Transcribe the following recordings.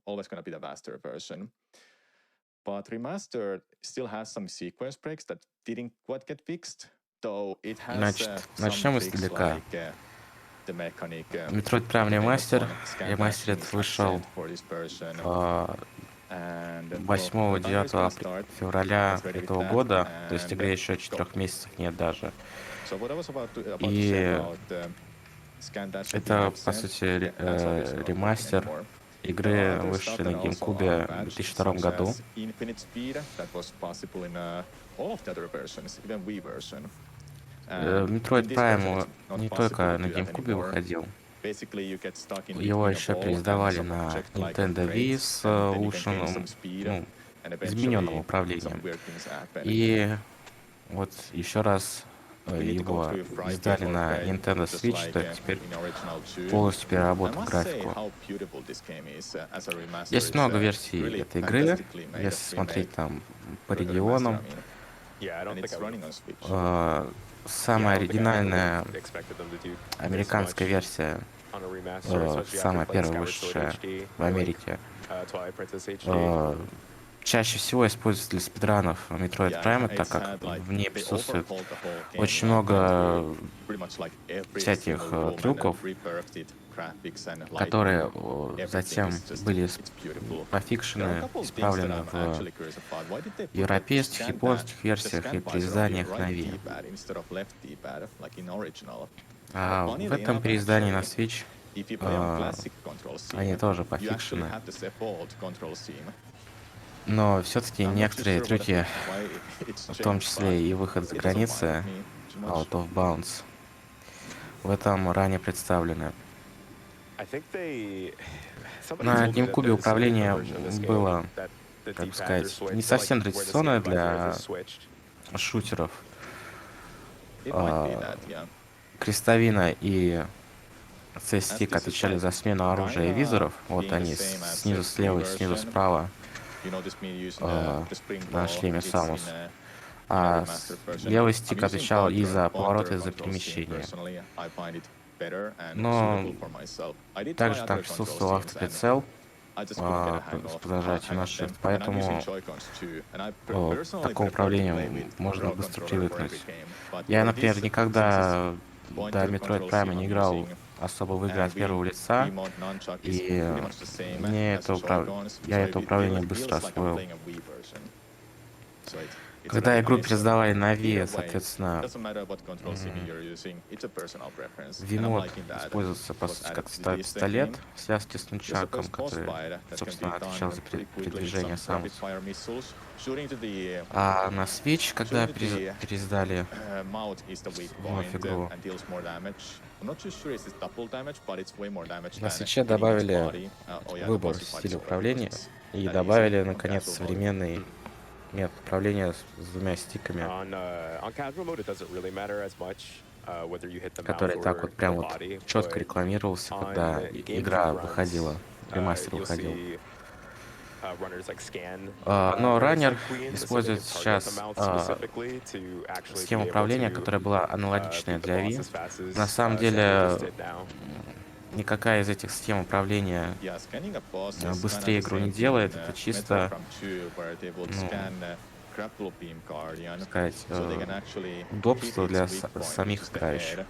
always going to be the faster version. But Remastered still has some sequence breaks that didn't quite get fixed, though it has Значит, some начнем tricks издалека. like the mechanic Metroid Prime famous Remaster. one, scan matching Remastered is вышел absent for this version. And well, the timer is 8-9 gonna start. февраля Get ready with этого that года, то есть and игре еще go. 4 месяцев нет даже. So what I was about to say И about scan dash not being это, по absent, сути, yeah, that's obviously not working ремастер anymore. There are игры, other stuff вышедшей that на are also GameCube в unpatched, 2002 such году. as infinite speed that was possible in all of the other versions, even Wii version. And in Metroid this version, Prime it's not не possible to только на do that GameCube anymore. выходил, Basically, you get stuck in его between a еще ball and переиздавали some на object like a Nintendo Wii crate, с and then you can gain улучшенным, some speed, ну, and измененным eventually some управлением. weird things happen. И вот еще раз You need to go его through fried издали game or на bread, Nintendo just Switch, like то есть теперь in original 2. полностью I переработал must say графику. how beautiful this game is as a remaster. Есть It's много версий really этой игры, fantastically made если смотреть remake. там по The remaster, регионам. I mean. And it's running on Switch. Самая оригинальная американская версия, самая первая вышедшая в Америке, чаще всего используется для спидранов Metroid Prime, так как в ней присутствует очень много всяких трюков, которые затем были пофикшены, исправлены в европейских, японских версиях и переизданиях на Wii. А в этом переиздании на Switch они тоже пофикшены. Но все-таки некоторые трюки, в том числе и выход за границы, out of bounds, в этом ранее представлены. На GameCube управление было, как бы сказать, не совсем традиционное для шутеров. Крестовина и C-стик отвечали за смену оружия и визоров. Вот они снизу слева и снизу справа на шлеме Samus. А левый стик отвечал и за повороты, и за перемещение. Но также там присутствовал автоприцел с зажатием на Shift, поэтому такому управлению можно быстро привыкнуть. Я, например, никогда до Metroid Prime не играл особо в игры от первого лица, и я это управление быстро освоил. Когда игру пересдавали на Wii, соответственно, Wii-мод использовался, по сути, как пистолет в связке с нунчаком, который, собственно, отвечал за передвижение Samus. А на Switch, когда пересдали вновь игру, на Switch добавили выбор стиля управления и добавили, наконец, современный метод управления с двумя стиками, который так вот прям вот четко рекламировался, когда игра выходила, ремастер выходил. Но раннер использует сейчас схему управления, которая была аналогичная для Wii. На самом деле, никакая из этих схем управления быстрее игру не делает. Это чисто, сказать, удобство для самих играющих. То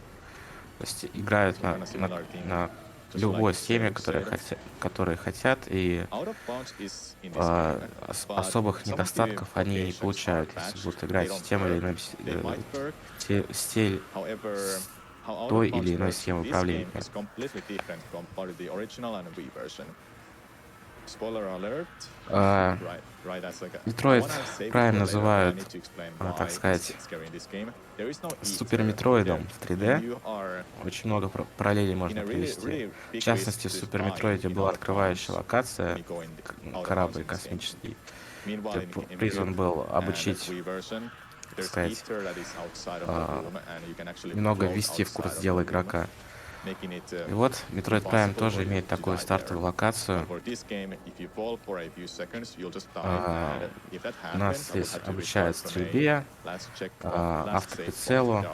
есть играют на любой схеме, которые хотят, и особых недостатков они не получают, если будут играть с тем или иным стиль той или иной схемы управления. Metroid Prime называют, так сказать, Супер Метроидом в 3D. Очень много параллелей можно привести. В частности, в Супер Метроиде была открывающая локация, корабль космический, где призван был обучить, так сказать, немного ввести в курс дела игрока. И вот Metroid Prime тоже имеет такую стартовую локацию. Нас здесь обучают стрельбе, автоприцелу.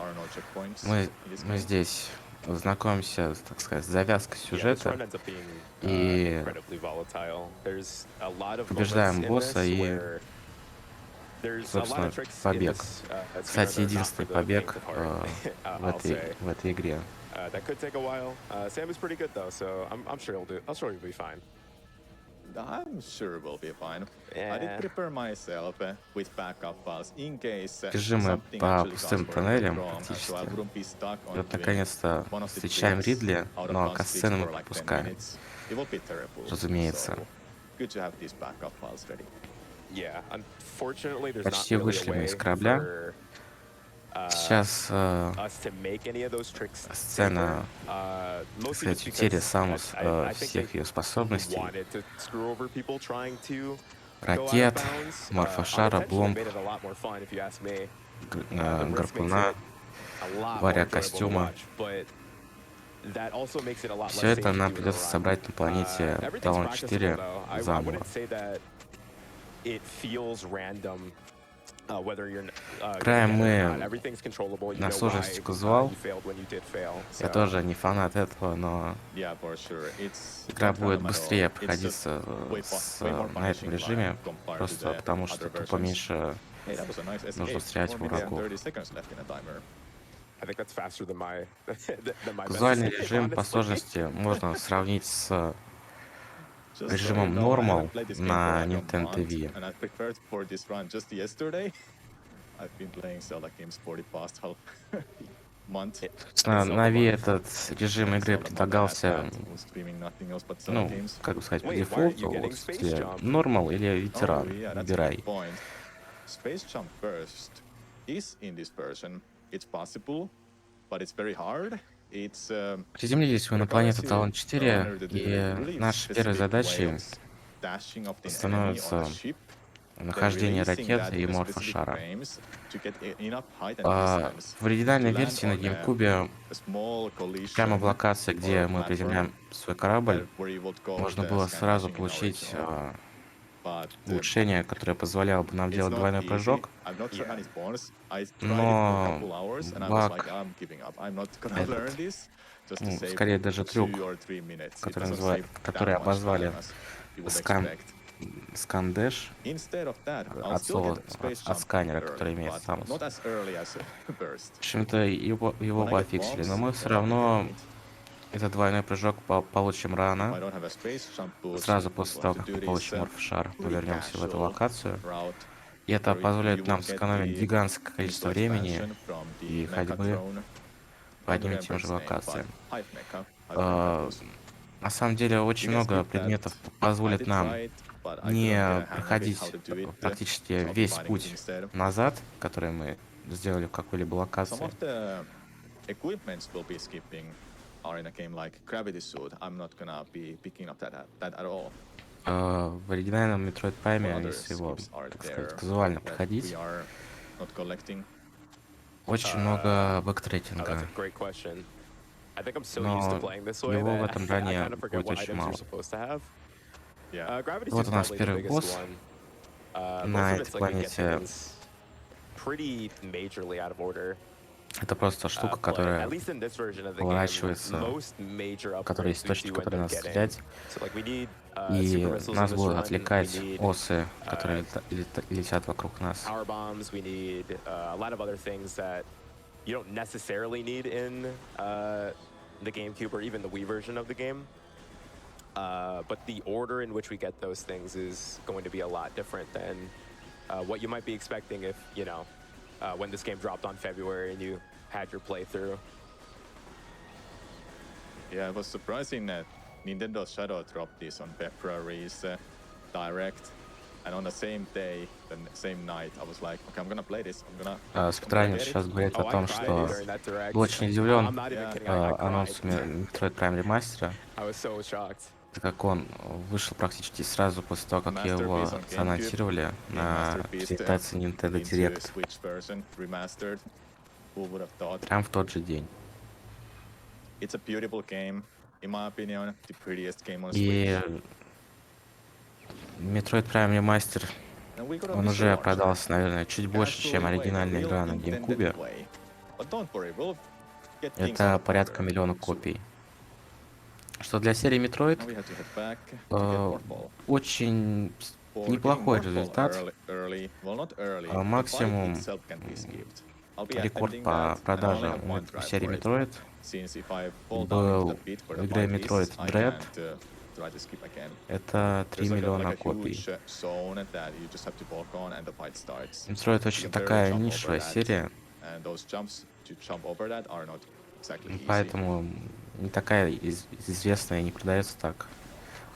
Мы здесь знакомимся, так сказать, с завязкой Yeah, this сюжета run ends up being и incredibly volatile. There's a lot of moments побеждаем in босса this и, where there's a lot of собственно, tricks in побег. this speedrun Кстати, that are not for единственный the faint побег of heart, в I'll say. этой игре. That could take a while. Sam is pretty good though, so I'm sure he'll do. I'm sure he'll be fine. I'm sure we'll be fine. I did Yeah. prepare myself with backup files in case Бежим мы something по actually goes пустым horribly тоннелям wrong, so I практически. wouldn't be stuck И on вот doing наконец-то one of the встречаем tricks Ридли, out of но context касцены мы for like 10 пропускаем, minutes. It will be terrible. разумеется. So good to have these backup files ready. Yeah. Unfortunately, there's not Почти really a вышли мы way из корабля. for Сейчас us to make any of those tricks safer. сцена, так Mostly сказать, just утери because Самус I think всех they ее способностей. wanted to screw over people trying to go out of Ракет, bounds. морфошара, Unintentionally бомб, made it a lot more fun, if you ask me. The risk makes гарпуна, it a lot more варя enjoyable to костюма. watch, but that also makes it a lot Все less это safe to нам do in a придется run. собрать на планете Everything's Талон practicable 4 though. I заново. wouldn't say that it feels random. Whether you're Играем getting ahead or мы not. Everything's controllable. You на know сложности why казуал. you failed when you did fail. Я So, тоже не фанат этого, но Yeah, for sure. It's игра not будет random at all. быстрее It's just проходиться way more на этом punishing режиме, life compared to просто the потому other что тупо versions. меньше Hey, that was a nice нужно escape. стрелять 4 в minutes and врагов. 30 seconds left in the timer. I think that's faster than my than my best Казуальный save, режим по honestly. сложности можно сравнить с Just so you режимом know, I haven't Normal played this game for на like a Nintendo month, Wii. and I prepared for this run just yesterday. I've been playing Zelda games for the past half month. На Wii этот режим игры Zelda mother has предлагался, bad streaming nothing else but Zelda ну, games. как бы сказать, по Wait, why aren't дефолту, you getting вот, Space тебе Jump? Normal или Oh ветеран, yeah, that's a good выбирай. point. Space Jump First is in this version. It's possible, but it's very hard. It's Приземлились мы на планету Талон 4, runner that и really нашей первой specific way задачей of dashing off the enemy on a становится ship. нахождение ракет и морфошара. В оригинальной версии на GameCube прямо в локации, где мы приземляем свой корабль, можно было сразу получить улучшение, которое позволяло бы нам делать двойной прыжок, но баг, скорее даже трюк, который обозвали скан-дэш от слова, от сканера, который имеет Samus. В общем-то, его пофиксили, но мы все равно этот двойной прыжок получим рано. Сразу после того, как мы получим морфошар, мы вернемся в эту локацию. И это позволит нам сэкономить гигантское количество времени и ходьбы по одним и тем же локациям. На самом деле, очень много предметов позволит нам не проходить практически весь путь назад, который мы сделали в какой-либо локации. В оригинальном Metroid Prime, если его, так сказать, казуально проходить, очень много бэктрекинга, но его в этом ране будет очень мало. Вот у нас первый босс на этой планете. Это просто штука, которая поворачивается, которая есть точка, в которой надо стрелять. И нас будут отвлекать осы, которые летят вокруг нас. You don't necessarily need in the GameCube or even the Wii version of the game. But the order in which we get those things is going to be a lot different than what you might be expecting if, you know, when this game dropped on February and you had your playthrough. Yeah, it was surprising that Nintendo Shadow dropped this on February's Direct. And on the same day, the same night, I was like, okay, I'm gonna play this. Спектранер сейчас говорит о том, что был очень удивлен анонсом Metroid Prime Remastered, так как он вышел практически сразу после того, как его заанонсировали на презентации Nintendo Direct. Прям в тот же день. И Metroid Prime Remastered, он уже продался, наверное, чуть больше, чем оригинальная игра на GameCube. get things Это out of порядка order миллиона soon. копий. Что для серии Metroid Now we have to head back to get Morphle. очень For getting неплохой Morphle результат. well, not early. The fight Максимум itself can be skipped. I'll be рекорд attempting по that, and I only продажам have one try в серии for it. Metroid Since if I fall down into the был pit where в the игре fight Metroid is, I Dread. can't try to skip again. Это 3 There's like миллиона a копий. huge zone that you just have to walk on, and the fight starts. Metroid You очень can barely такая jump over нишевая that, серия, and those jumps to jump over that are not exactly easy. поэтому не такая известная и не продается так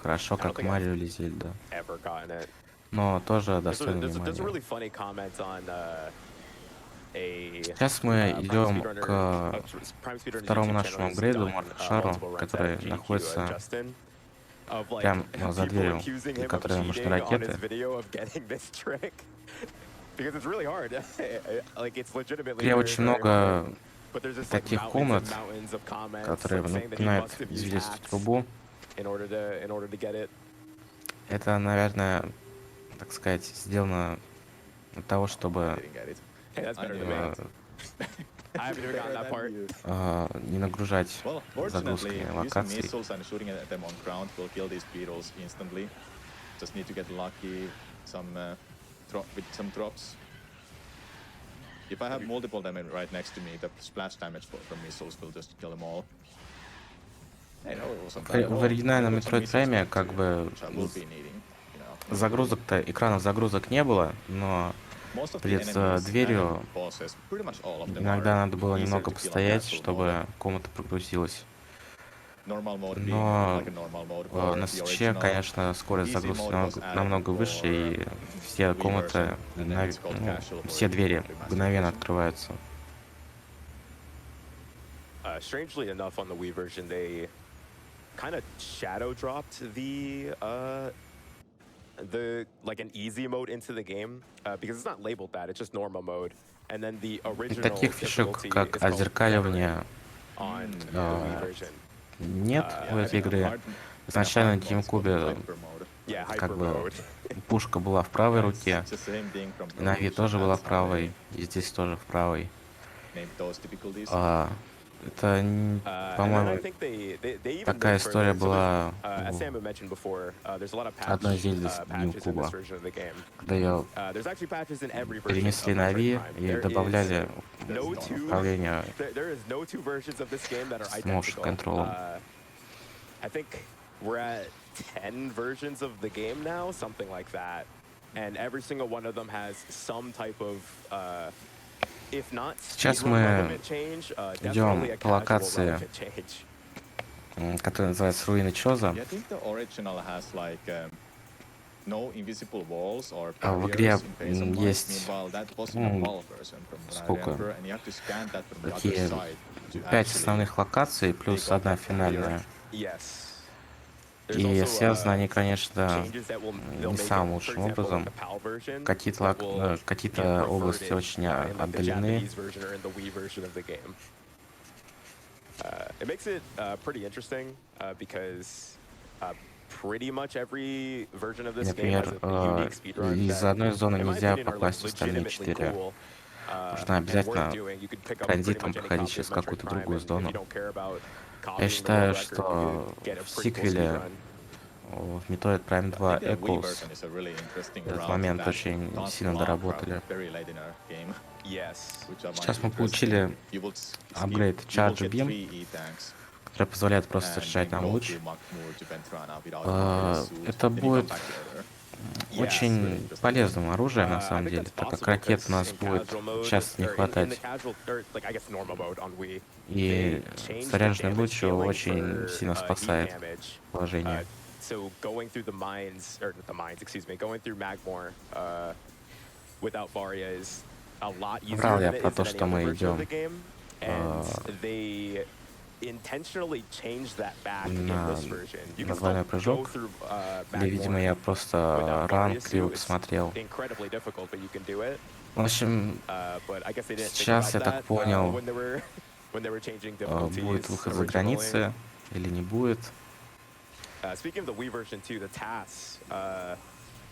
хорошо, I don't как think I've Марио или Зельда. ever gotten it. Но тоже There's достойно a внимания. really funny comment on a Сейчас мы идем к Prime Speedrunner's второму YouTube channel нашему who's апгрейду, done Морф-шару, multiple runs который at GQ, находится Justin, of like прямо за people дверью, accusing him of которая нужны cheating on his ракеты. video of getting this trick because it's really hard. Like it's В legitimately игре very, очень very hard. много But there's just like таких mountains комнат, and mountains of comments которые like, saying that he напоминают must have used извилистую hacks трубу. in order to get it. Это, наверное, так сказать, сделано для того, I чтобы didn't get it. Hey, that's better than me. I haven't even gotten that part. не нагружать Well, fortunately, загрузками using локаций. missiles and shooting at them on ground will kill these beetles instantly. Just need to get lucky with some drops. If I have multiple of them right next to me, the splash damage from missiles will just kill them all. Hey, no, it wasn't bad at all. В оригинальном I got some Metroid missiles Prime back как too, бы which I will be needing, you know. загрузок-то, экранов загрузок не было, но Most of the перед enemies дверью and bosses, pretty much all of them иногда are надо было easier немного to kill on постоять, casual mode. чтобы комната прогрузилась. Normal mode being Но like a normal mode for на the свече, original. конечно, скорость Easy загрузки mode was added намного выше, и for все Wii комнаты, version, and then it's called casual for все the двери remastered мгновенно version. открываются. Strangely enough, on the Wii version, they kind of shadow dropped the like an easy mode into the game because it's not labeled that; it's just normal mode. And then the И original таких фишек, difficulty как is called озеркаливание, on the Wii version. нет у I этой think игры. hard Изначально на mode is called GameCube hyper mode. Yeah, как hyper бы mode. пушка была в правой Yeah, руке, it's just the same thing from и на Wii Pro тоже была Evolution. That's how правой, и здесь тоже в правой. they named those difficulties. Это, And then I по-моему, think they even такая went история further. So была as Sam had mentioned before, there's a lot of одной Зельды с patches in this GameCube, version of the game. когда ее There's actually patches in every version перенесли of на Metroid Wii Prime. и There is добавляли no two. управление There is no two versions of this game that are с motion identical. контролем. I think we're at 10 versions of the game now, something like that, and every single one of them has some type of, if not Сейчас speedrun мы relevant change, definitely a идем по casual локации, relevant change. которая называется Руины Чоза. Yeah, I think the original has like no invisible walls or В игре barriers in face of mine. есть Meanwhile, that was in the PAL version from what I сколько? remember, and you have to scan that from the other Такие side to 5 actually основных локаций плюс take out одна that финальная. Yes. There's И also, связаны они, конечно, changes that they'll не make самым it, for лучшим example, образом. in the PAL version Какие-то that will какие-то get области perverted, очень in like the отдалены. Japanese version or in the Wii version of the game. It makes it pretty interesting because pretty much every version of this game Например, has a unique speedrun из that, одной зоны in my нельзя opinion, are like попасть в остальные legitimately 4. cool. Нужно And worth обязательно doing. You could pick up pretty транзитом much any проходить copy через of Metroid какую-то Prime, другую and if зону. you don't care about Я copying the считаю, world record, you что could get a в pretty cool сиквеле speedrun. в Metroid Prime 2 I think the Wii Echoes version is a really interesting этот route момент that очень does сильно block доработали. very late in our game, Yes. which I find Сейчас мы interesting. получили You will апгрейд you will Charge get Beam, 3 E-tanks который позволяет просто and заряжать then нам go луч. to Makmur to Ventrana without a suit. Это Then you come будет back later. очень полезным оружием, на I самом think деле, that's так как possible ракет у because нас in будет casual mode, часто не or in the хватать. casual, or like I guess normal mode on Wii, И they changed the заряженный damage луч scaling очень for сильно heat спасает damage. положение. So going through the mines, or not the mines, excuse me, going through Magmore without Varia is a lot easier Врал я than it про is то, in any что other мы version of идем the game, and they intentionally changed that back in на this version. You can на still двойной go прыжок. through Или, видимо, Magmore я просто without Varia ранг криво suit. It's посмотрел. incredibly difficult, but you can do it. В общем, But I guess they didn't think сейчас, я about так that понял, when they were changing будет difficulties выход за originally. границы или не будет. Speaking of the Wii version too, the TAS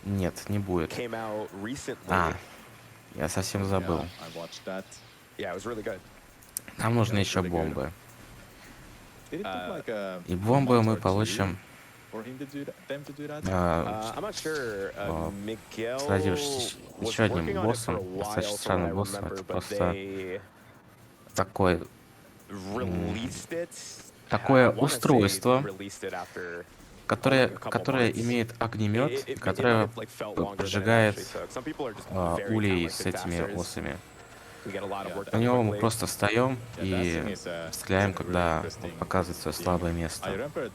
Нет, не будет. came out recently. Я совсем забыл. Yeah, I watched that. Yeah, it was really good. Нам нужны еще бомбы. Did it took like a И бомбы month мы or two получим, for him to do that, them to do that? I'm not sure. Miguel сразившись was еще одним working on it for a боссом, достаточно while, from what I странным боссом. remember, Это but просто they такой, released it. I такое want to say устройство, released it after которое, like a couple которое months. имеет огнемет, It might которое have like felt longer than it поджигает actually took. Some people are just very улей talented с этими testers. осами. We get a lot of work На done него мы quickly. просто встаем Yeah, и testing is a стреляем, really когда он interesting показывает свое thing. слабое I место. remember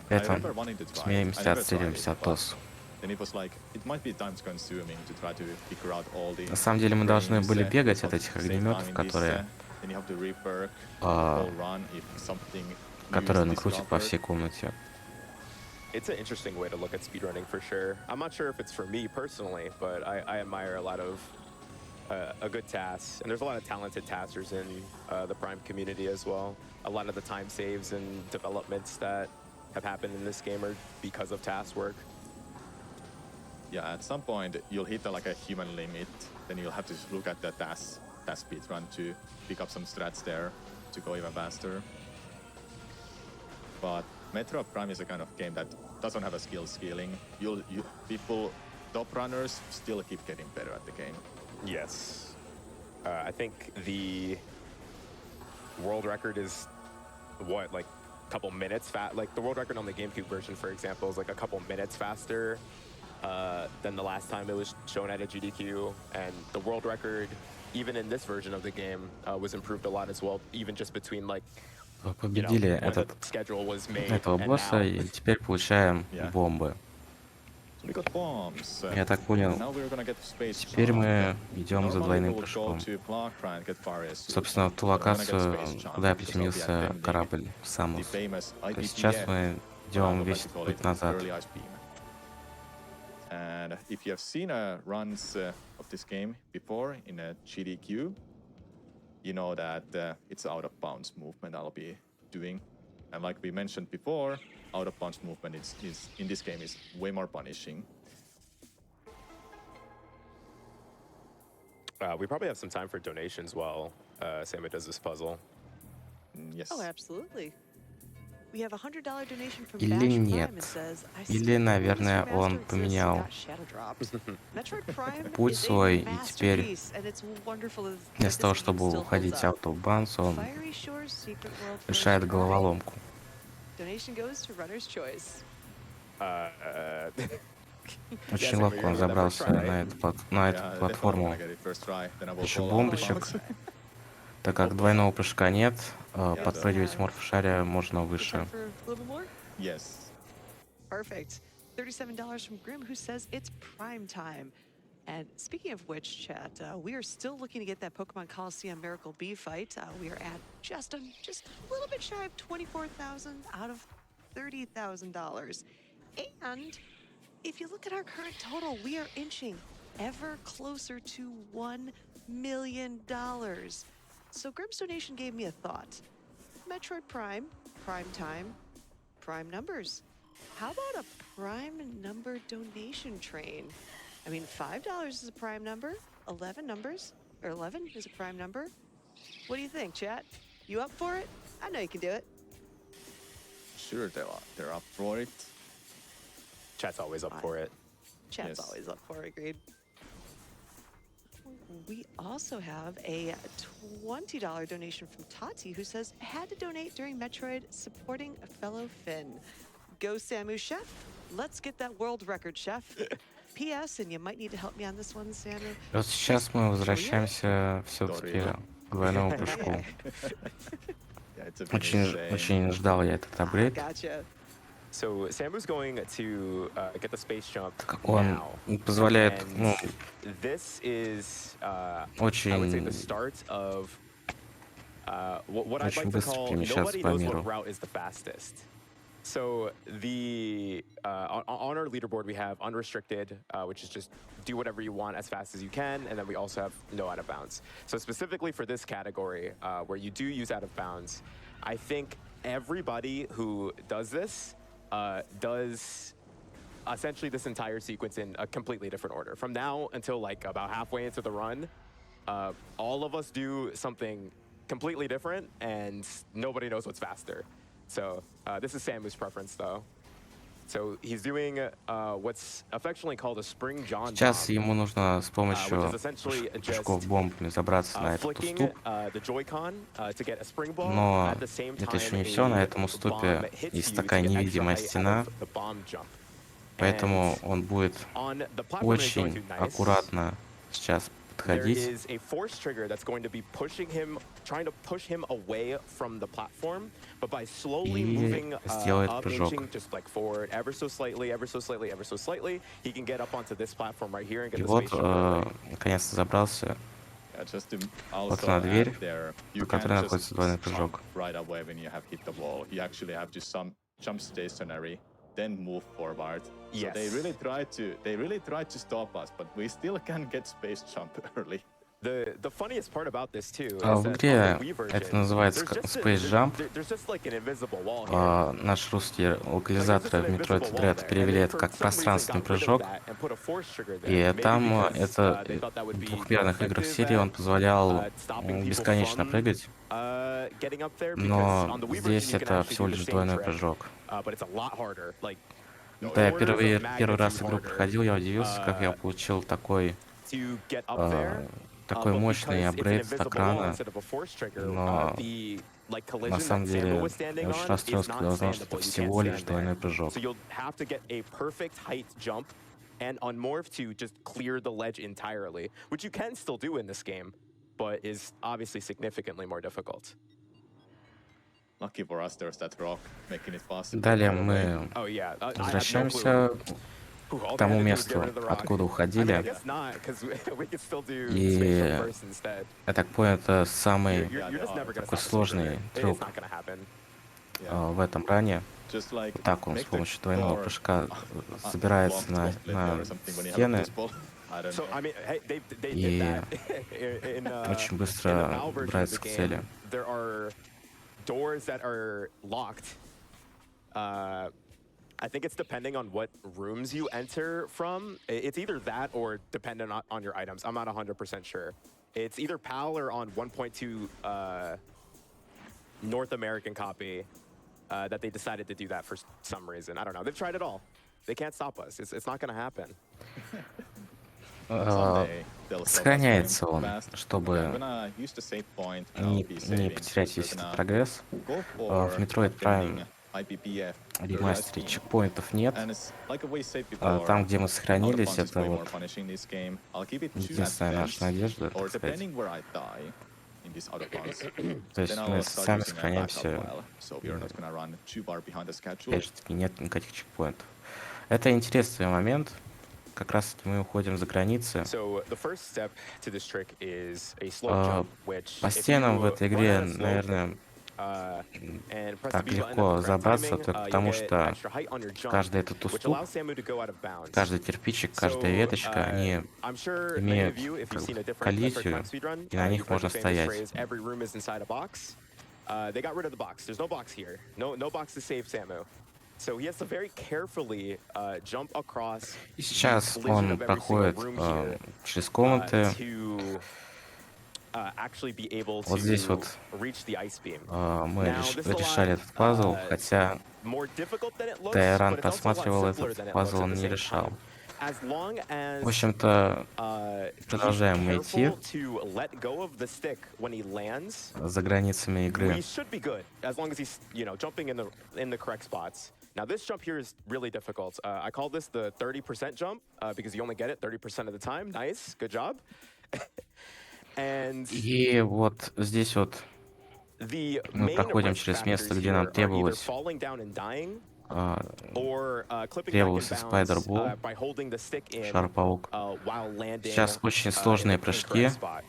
При I этом remember wanting to try it. I смеемся, never tried отстреливаемся it, от but ос. then it was like it might be time consuming to try to figure out all the На самом деле мы должны frames, были бегать because от этих save огнеметов, time in this, которые, then you have to rework the whole run if something которые new он is крутит по discovered. всей комнате. It's an interesting way to look at speedrunning for sure. I'm not sure if it's for me personally, but I admire a lot of a good task. And there's a lot of talented tasters in the Prime community as well. A lot of the time saves and developments that have happened in this game are because of task work. Yeah, at some point you'll hit like a human limit, then you'll have to look at the task speed run to pick up some strats there to go even faster. But Metroid Prime is a kind of game that doesn't have a skill scaling. People, top runners, still keep getting better at the game. Yes. I think the world record is what, like a couple minutes fast. Like the world record on the GameCube version, for example, is like a couple minutes faster than the last time it was shown at a GDQ. And the world record, even in this version of the game, was improved a lot as well, even just between like, you know, Победили when the schedule was made этого and босса, now. и теперь получаем Yeah. бомбы. So we got bombs. Я так понял, Now we're gonna get space теперь jump. мы идем за Normally двойным we'll go прыжком. to Plakra and get Faria suit, Собственно, в ту but we're gonna get локацию, space jump куда because we'll be приземлился attending корабль the Самус. famous То есть сейчас IPPF, мы or I идем would like весь to call путь it назад. early ice beam. And if you have seen runs of this game before in a GDQ, you know that it's out of bounds movement I'll be doing. And like we mentioned before, out of bounds movement is in this game is way more punishing. We probably have some time for donations while Sammy does this puzzle. Yes. Oh, absolutely. We have a $100 donation from Или Bash нет. Prime. It says, I Или, still believe наверное, this он remaster exists and поменял got shadow dropped. Metroid Prime путь is свой, a и теперь masterpiece, and it's wonderful that вместо this того, game чтобы still holds уходить up. out of bounds, он Fiery Shore's Secret World for решает Prime. головоломку. Donation goes to Runner's Choice. Очень ловко он забрался на эту Yeah, платформу. definitely gonna get it first try, then I will Еще fall out of бомбочек. bounds. Так как двойного прыжка нет, Yeah, подпрыгивать да. морф-шаре можно Good выше. time for a little more? Yes. Perfect. $37 from Grim, who says it's prime time. And speaking of which, chat, we are still looking to get that Pokemon Coliseum Miracle B fight. We are at just a little bit shy of 24,000 out of $30,000. And if you look at our current total, we are inching ever closer to $1 million. So Grim's donation gave me a thought. Metroid Prime, prime time, prime numbers. How about a prime number donation train? I mean, $5 is a prime number, 11 numbers, or 11 is a prime number. What do you think, chat? You up for it? I know you can do it. Sure, they're up for it. Chat's always up for it. Chat's Yes. always up for it, agreed. We also have a $20 donation from Tati, who says, had to donate during Metroid supporting a fellow Finn. Go Samu, chef. Let's get that world record, chef. P.S. And you might need to help me on this one, Samu. Вот сейчас мы возвращаемся все-таки к двойному прыжку. Yeah, it's a bit insane. Очень ждал я этот апгрейд. Gotcha. So Samu's going to get the space jump Он now. позволяет, And ну, this is, I would say, очень the start of what I'd Очень like to быстро call перемещаться nobody по knows миру. what route is the fastest. So the on our leaderboard we have unrestricted, which is just do whatever you want as fast as you can, and then we also have no out of bounds. So specifically for this category, where you do use out of bounds, I think everybody who does this does essentially this entire sequence in a completely different order. From now until like about halfway into the run, all of us do something completely different, and nobody knows what's faster. So this is Samu's preference, though. So he's doing what's affectionately called a spring John Сейчас bomb, ему нужно с which помощью is essentially прыжков just бомбами забраться на этот flicking уступ. the Joy-Con to get a spring ball. Но At the same это time, еще не все. На этом a bomb уступе hits есть you to такая get extra невидимая height out стена, of the bomb jump. And поэтому он будет on the platform that he's going очень to, nice. аккуратно сейчас There подходить. is a force trigger that's going to be trying to push him away from the platform, but by slowly И moving сделает up, прыжок. inching just like forward, ever so slightly, ever so slightly, ever so slightly, he can get up onto this platform right here and get И the вот, spaceship right away. наконец-то забрался. Just to Вот also она add дверь, there, you на can't которой just находится двойной jump прыжок. right away when you have hit the wall. You actually have to jump stationary, then move forward. So Yes. they really tried to stop us, but we still can get space jump early. The funniest part about this too is В that игре on the Wii version, это называется Space Jump. there's just like an invisible wall here. Наши русские Like, there's just локализаторы an в Metroid invisible wall Dread there. перевели And they, это for как some reason, пространственный got rid of прыжок. that and put a force trigger there. И Maybe там because, это they thought that would в be more двухмерных играх effective серии он at, позволял stopping people бесконечно from, прыгать, getting up there, because но on the Wii version здесь you can это actually всего do the лишь same двойной trick, прыжок. but it's a lot harder. Like, Да, я orders of первый раз magnitude игру harder, проходил, я удивился, как я получил такой to get up there. такой But мощный because it's an апгрейд с invisible wall экрана, instead of a force trigger, но the like на collision самом that Samu деле was standing я очень on is расстроился, когда not узнал, что это standable. You can't всего лишь stand двойной there. прыжок. So you'll have to get a perfect height jump and unmorph to just clear the ledge entirely, which you can still do in this game, but is obviously significantly more difficult. Lucky for us, there's that rock making it possible. Далее right away. мы Oh yeah, I had no возвращаемся clue. All к they had тому to do was get месту, rid of the rock. откуда I mean, I уходили. guess not, because we could still do И space jump first instead. я так понял, это самый You're just never gonna такой stop the сложный trigger. It's трюк not gonna happen. Yeah. в этом ране. Just like Вот так он с make the помощью двойного door прыжка забирается на or something when you have стены this ball. I don't So know. I mean, hey, they did И that in очень in the быстро Valve version of the добирается к цели. game. There are doors that are locked. I think it's depending on what rooms you enter from. It's either that or dependent on your items. I'm not 100% sure. It's either PAL or on 1.2 North American copy that they decided to do that for some reason. I don't know. They've tried it all. They can't stop us. It's not going to happen. Someday they'll stop us Сохраняется going он, fast. I'm чтобы gonna use the save point and I'll be не saving. потерять We're весь этот gonna прогресс. go В for Metroid Prime attending IPPF ремастере RUSC. чекпоintов нет. And it's like we said before, Там, где мы all the сохранились, punch is это way more вот punishing in this game. I'll keep it 2 единственная наша attempts, надежда, or так сказать. depending where I die in this auto punch. То есть Then мы I'll start сами using a backup сохраняемся, file, so we are not gonna run too far behind the schedule. опять же таки, нет никаких чекпоинтов. Это интересный момент. Как раз таки мы уходим за границы. So the first step to this trick is a slope jump, which По if стенам в you этой run игре, at a slope, наверное, and press the так B button at легко the correct забраться, timing, только you'll потому get что extra height on your jump, каждый этот which уступ, allows Samu to go out of bounds. каждый кирпичик, каждая So, веточка, они I'm sure many имеют of you, if как you've seen бы a different Metroid коллизию, Prime speedrun, и на you've них heard можно the famous стоять. phrase, every room is inside a box. They got rid of the box. There's no box here. No box to save Samu. So he has to very carefully jump across И сейчас the collision он of every single проходит room here, через комнаты. to actually be able Вот здесь to вот reach the ice beam. мы Now, this is a lot, решали этот пазл, хотя more difficult than it looks, Тайран but it's also a lot просматривал simpler этот than it looks пазл, at он the не same решал. time. As long as В общем-то, продолжаем мы идти careful to let go of the stick when he lands, за границами игры. we should be good as long as he's, jumping in the correct spots. Now this jump here is really difficult. I call this the 30% jump because you only get it 30% of the time. Nice, good job. And И вот здесь вот the мы main проходим risk через место, factors где here нам are either требовалось falling down and dying, а, or clipping back in требовался bounds спайдер-бол, by holding the stick in шар-паук. while landing Сейчас очень in сложные the прыжки, correct spot.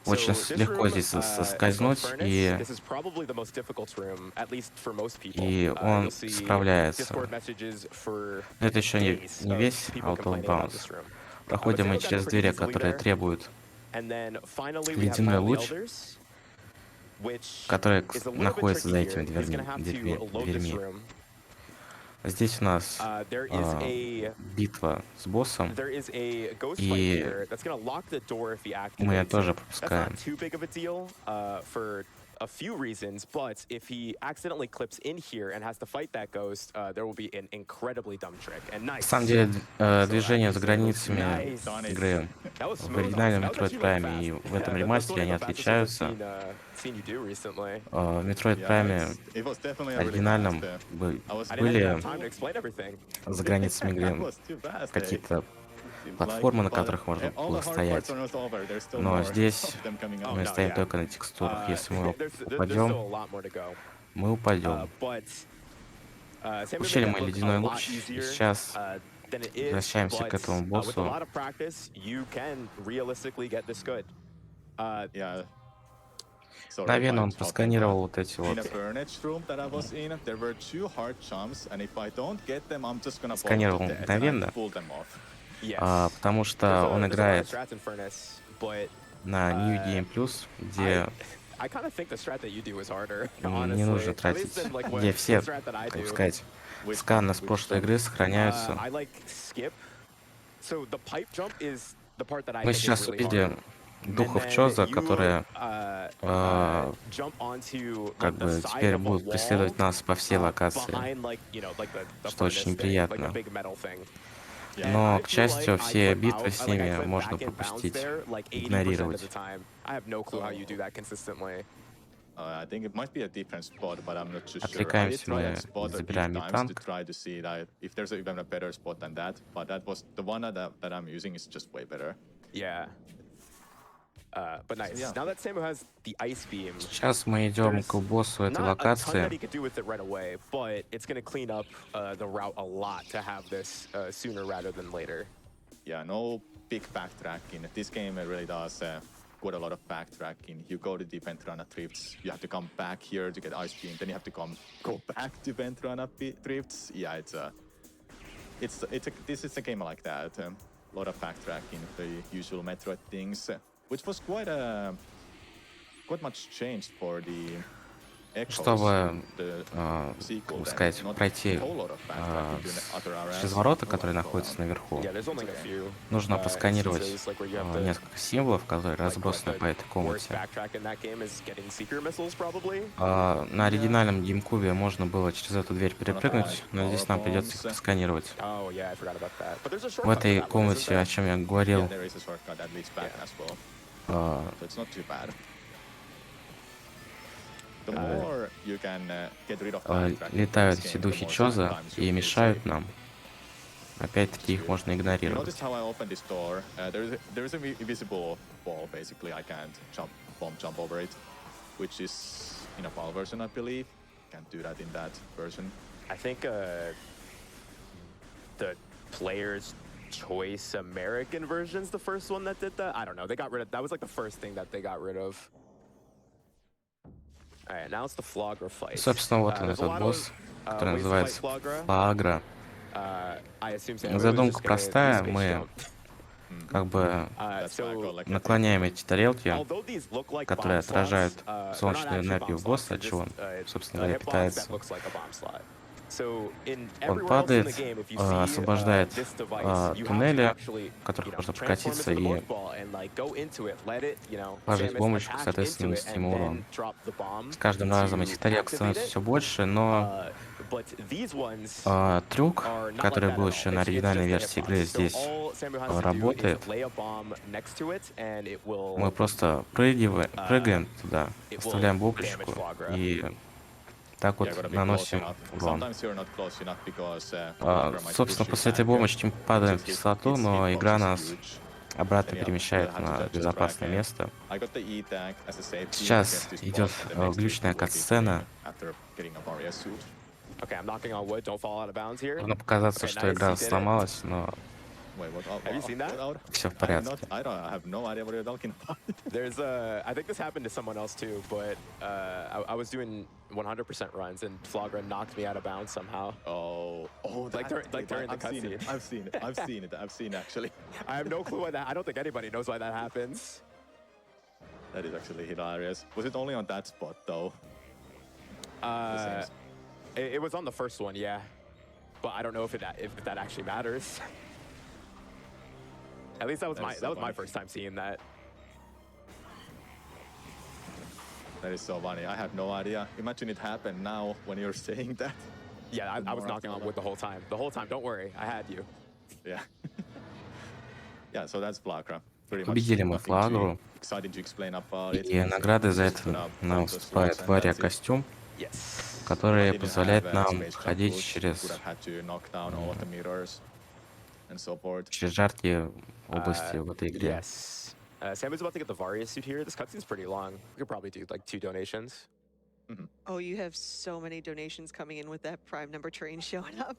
очень So this легко room, здесь is called соскользнуть, Furnace. и This is probably the most difficult room, at least for most people. он You'll see справляется. Discord messages for Но это еще days не of весь people out of complaining about bounds. this room. Проходим мы But Samu got через pretty двери, easily которые there. требуют, And then finally we have Ледяной Pile the луч, Elders, which которые is a little bit находятся за tricky этими here. He's gonna have to load this дверьми. room. Здесь у нас There is a битва с боссом, there is a ghost fight и here that's gonna lock the door if he мы ее activates тоже it. That's пропускаем. not too big of a deal for a few reasons, but if he accidentally clips in here and has to fight that ghost, there will be an incredibly dumb trick. And На nice. самом деле, So движения that за is границами Nice. игры That was в smooth, оригинальном honestly. That was Metroid actually really Prime и fast. в этом That's one ремастере of они the fastest I've отличаются. seen you do recently. В Metroid yeah, Prime it was definitely a really оригинальном fast. I was I didn't even были have time to explain everything. за границами that игры was too fast. какие-то Seems платформы, на but, которых можно all было the hard стоять. parts are not over. There's still Но more здесь of them coming Oh, up. мы no, стоим yeah. только на текстурах. Если мы There's still упадем, a lot more to go. мы упадем. But Sam Получили made мы that look ледяной a lot луч, и easier, сейчас than it is, возвращаемся к but, этому with a боссу. lot of practice, you can realistically get this good. Yeah. Sorry Мгновенно if I он talked, просканировал but вот эти in вот a furniture room that I was in, there were 2 hard jumps, and if I don't get them, I'm just gonna fall Сканировал to death. And I мгновенно, pulled them off. Yes. потому что он There's a lot of играет strats in Furnace, but на New Game Plus, где I kind of think the strat that you do is harder, не honestly. нужно At least тратить, than, like, где the все, strat that I как do. сказать, Which сканы с one? Which прошлой jump? игры сохраняются. I like skip. So the pipe jump is the part that I Мы think is сейчас really увидели hard. духов And Чоза, then которые jump onto как like the бы side теперь of a будут преследовать wall, нас по всей локации. behind like like the что очень furnace thing, like the неприятно. big metal thing. Yeah. And Но, I к feel счастью, like I все clip битвы out, с like I ними clip можно back and bounce пропустить, there like 80% of игнорировать. the time. I have no clue how you do that consistently. I think it might be a different spot, but I'm not too sure. I did Отвлекаемся try мы, that spot a few забираем times to метанг. try to see that if there's even a better spot than that, but that was the one that I'm using is just way better. Yeah. But nice. yeah. Now that Samu has the ice beam, Сейчас мы идем к боссу этой not a ton that локации. he could do with it right away, but it's going to clean up the route a lot to have this sooner rather than later. Yeah, no big backtracking. This game really does quite a lot of backtracking. You go to the Ventrana drifts, you have to come back here to get ice beam, then you have to go back to Ventrana drifts. Yeah, this is a game like that. A lot of backtracking, the usual Metroid things, which was quite much changed for the Echoes, Чтобы, the sequel, как бы then. сказать, Not пройти a whole lot of backtracking to other areas. через ворота, которые находятся наверху, Yeah, there's only a few. нужно просканировать instances, like, where you have to, несколько символов, которые like, разбросаны the по этой worst комнате. backtrack in that game is getting seeker missiles, probably. На оригинальном GameCube можно было через эту дверь перепрыгнуть, но здесь нам придется их просканировать. Oh yeah, I forgot about that. But there's a В shortcut этой for that one, isn't комнате, there? о чем я говорил, Yeah, there is a shortcut that leads back as well. So it's not too bad. The more you can get rid of backtracking in летают this все game, the духи more Чоза sometimes и you feel мешают safe. нам. Опять-таки их можно You игнорировать. notice how I opened this door? There is a invisible wall, basically. I can't jump over it, which is in a PAL version, I believe. Can't do that in that version. I think the Player's Choice American version's the first one that did that. I don't know. They got rid of that. Was like the first thing that they got rid of. All right, now it's the Flogger fight. Собственно, вот он, There's a этот lot босс, of, который ways to fight называется Flogger. Фаагра. I assume Samu is Задумка just gonna простая, use space мы jump. как бы That's why I So got like a наклоняем эти тарелки, although these look like которые bomb slots, отражают they're not солнечную actually энергию bomb босса, slots, от чего он, they're just, собственно a говоря, hitbox that питается. looks like a bomb slot. So in Он everywhere else in падает, the game, if you see освобождает this device, you have to туннели, actually, в которых you know, можно transform прокатиться into the и golf ball and like go into it, let it, you know, положить Samus бомбочку, attach соответственно, into it, нанести and ему then урон. drop the bomb С каждым разом этих to тарелок activate становится it. все больше, но But these ones трюк, are not который like that был at еще all. на It's оригинальной just a версии hitbox. игры, So здесь all Samu has to do is работает. lay a bomb next to it, and it will Мы просто прыгаем туда, оставляем бомбочку и так вот Yeah, gotta be close наносим enough. урон. Sometimes you're not close enough because Flogger might Собственно, push you после этой back, бомбочки мы падаем в which is кислоту, its но hitbox игра is нас huge. обратно Then you перемещает have to на just безопасное track, место. I got the E-tag as a safety Сейчас against this идет boss, and the next глючная hit will be кат-сцена. after getting a barrier suit. Okay, I'm knocking on wood. Don't fall out of bounds here. Можно показаться, Okay, что nice, игра he did it. сломалась, но Wait, what? Have you seen that? все в I порядке. have no idea what you're talking about. There's I think this happened to someone else too, but I was doing 100% runs and Flagra knocked me out of bounds somehow. Oh, Like during the cutscene. I've seen it actually. I have no clue why that. I don't think anybody knows why that happens. That is actually hilarious. Was it only on that spot though? It was on the first one, yeah. but I don't know if that actually matters. At least that was my first time seeing that. That is so funny. I had no idea. Imagine it happened now when you're saying that. Yeah, I was knocking on wood the whole time. The whole time. Don't worry, I had you. Yeah. Yeah, so that's Flagra. Pretty much Победили мы nothing Флагру, too exciting to explain about it. и наградой за это нам выступает Варя костюм, Yes. который Didn't позволяет have нам space jump ходить boost, would через have had to knock down all of the mirrors and so forth. жаркие области в этой игре. Yes. Samu's about to get the Varia suit here. This cutscene's pretty long. We could probably do like 2 donations. Oh, you have so many donations coming in with that Prime number train showing up.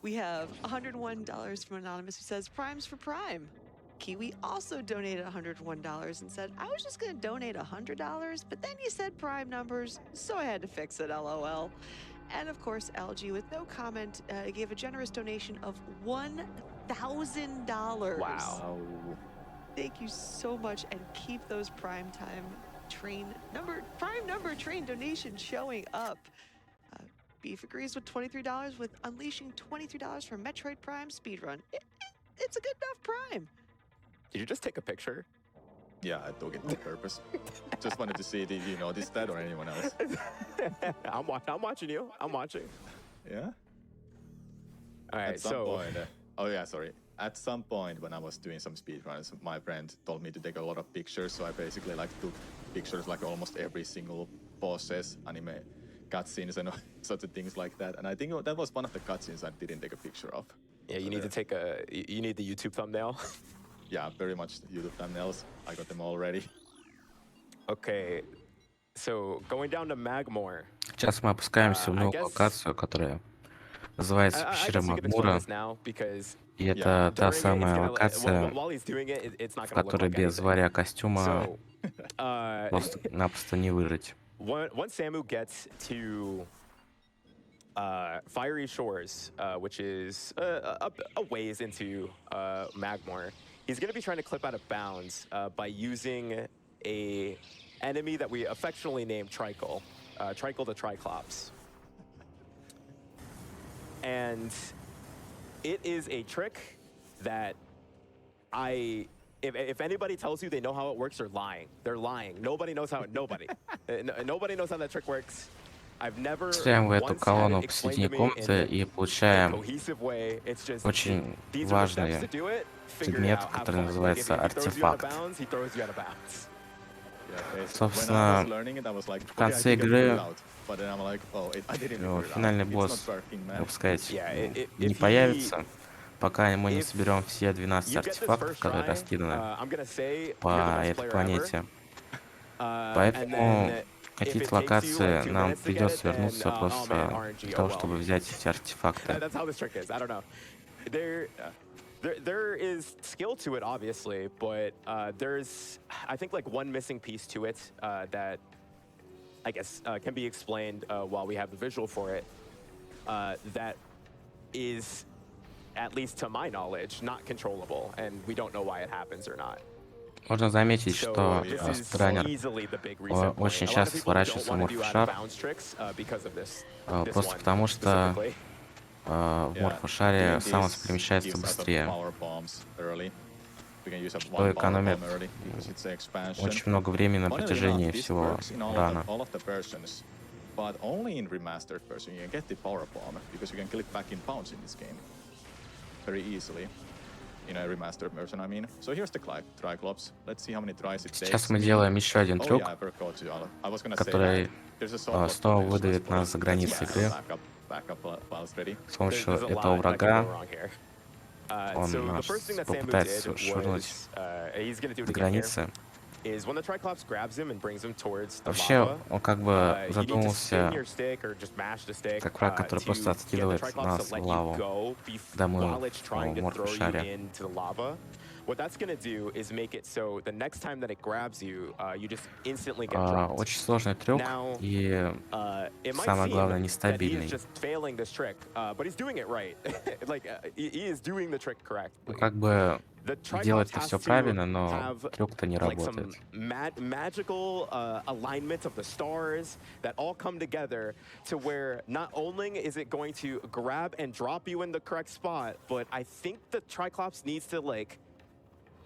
We have $101 from Anonymous who says, Primes for Prime. Kiwi also donated $101 and said, I was just going to donate $100, but then you said Prime numbers, so I had to fix it, LOL. And of course, LG, with no comment, gave a generous donation of $1,000. Wow. Thank you so much, and keep those Prime number train donations showing up. Beef agrees with $23 with unleashing $23 from Metroid Prime speedrun. It's a good enough Prime. Did you just take a picture? Yeah, I took it on purpose. Just wanted to see, did you notice that or anyone else? I'm watching you. I'm watching. Yeah? All right, At some point, oh yeah, sorry. At some point when I was doing some speedruns, my friend told me to take a lot of pictures, so I basically like took pictures like almost every single bosses, anime cutscenes and sorts of things like that. And I think that was one of the cutscenes I didn't take a picture of. Yeah, you need to take you need the YouTube thumbnail. Yeah, very much YouTube thumbnails. I got them all ready. Okay, so going down to Magmore. Сейчас мы опускаемся в новую локацию, которая называется пещера Магмура. И это та самая локация, в которой без Варя костюма просто-напросто не выжить. Once Samu gets to Fiery Shores, which is a ways into Magmore, he's going to be trying to clip out of bounds by using a enemy that we affectionately named Tricle, Tricle the Triclops. And it is a trick that if anybody tells you they know how it works, they're lying. They're lying. Nobody knows how nobody knows how that trick works. I've never Встречаем в эту колонну посередине комнаты и получаем очень важный предмет, который называется артефакт. Собственно, в конце игры финальный босс, можно сказать, не появится, пока мы не соберем все 12 артефактов, которые раскиданы по этой планете. Поэтому какие-то локации нам придется вернуться просто для того, чтобы взять эти артефакты. There is skill to it, obviously, but there's, I think, like one missing piece to it that I guess can be explained while we have the visual for it. That is, at least to my knowledge, not controllable, and we don't know why it happens or not. Можно заметить, что спидранер очень часто сворачивается в морфошар, просто потому что в морфошаре самовоспламещается быстрее, что экономит очень много времени на протяжении всего рана. But only in Remastered version you can get the power bomb because you can click back in bounds in this game very easily. In a Remastered version, I mean. So here's the Triclops. Let's see how many tries it takes. Сейчас мы делаем еще один трюк, который снова выдавит нас за границы игры. С помощью этого врага он нас попытается швырнуть с границы. Вообще, он как бы задумался как враг, который просто откидывает нас в лаву, когда мы в морфошаре. What that's going to do is make it so the next time that it grabs you, you just instantly get dropped. Очень сложный трюк Now, и it might самое seem главное, that he is нестабильный. just failing this trick, but he's doing it right. Like, he is doing the trick correctly. Как бы The делать-то Triclops все has to правильно, но have трюк-то не like some работает. magical alignment of the stars that all come together to where not only is it going to grab and drop you in the correct spot, but I think the Triclops needs to like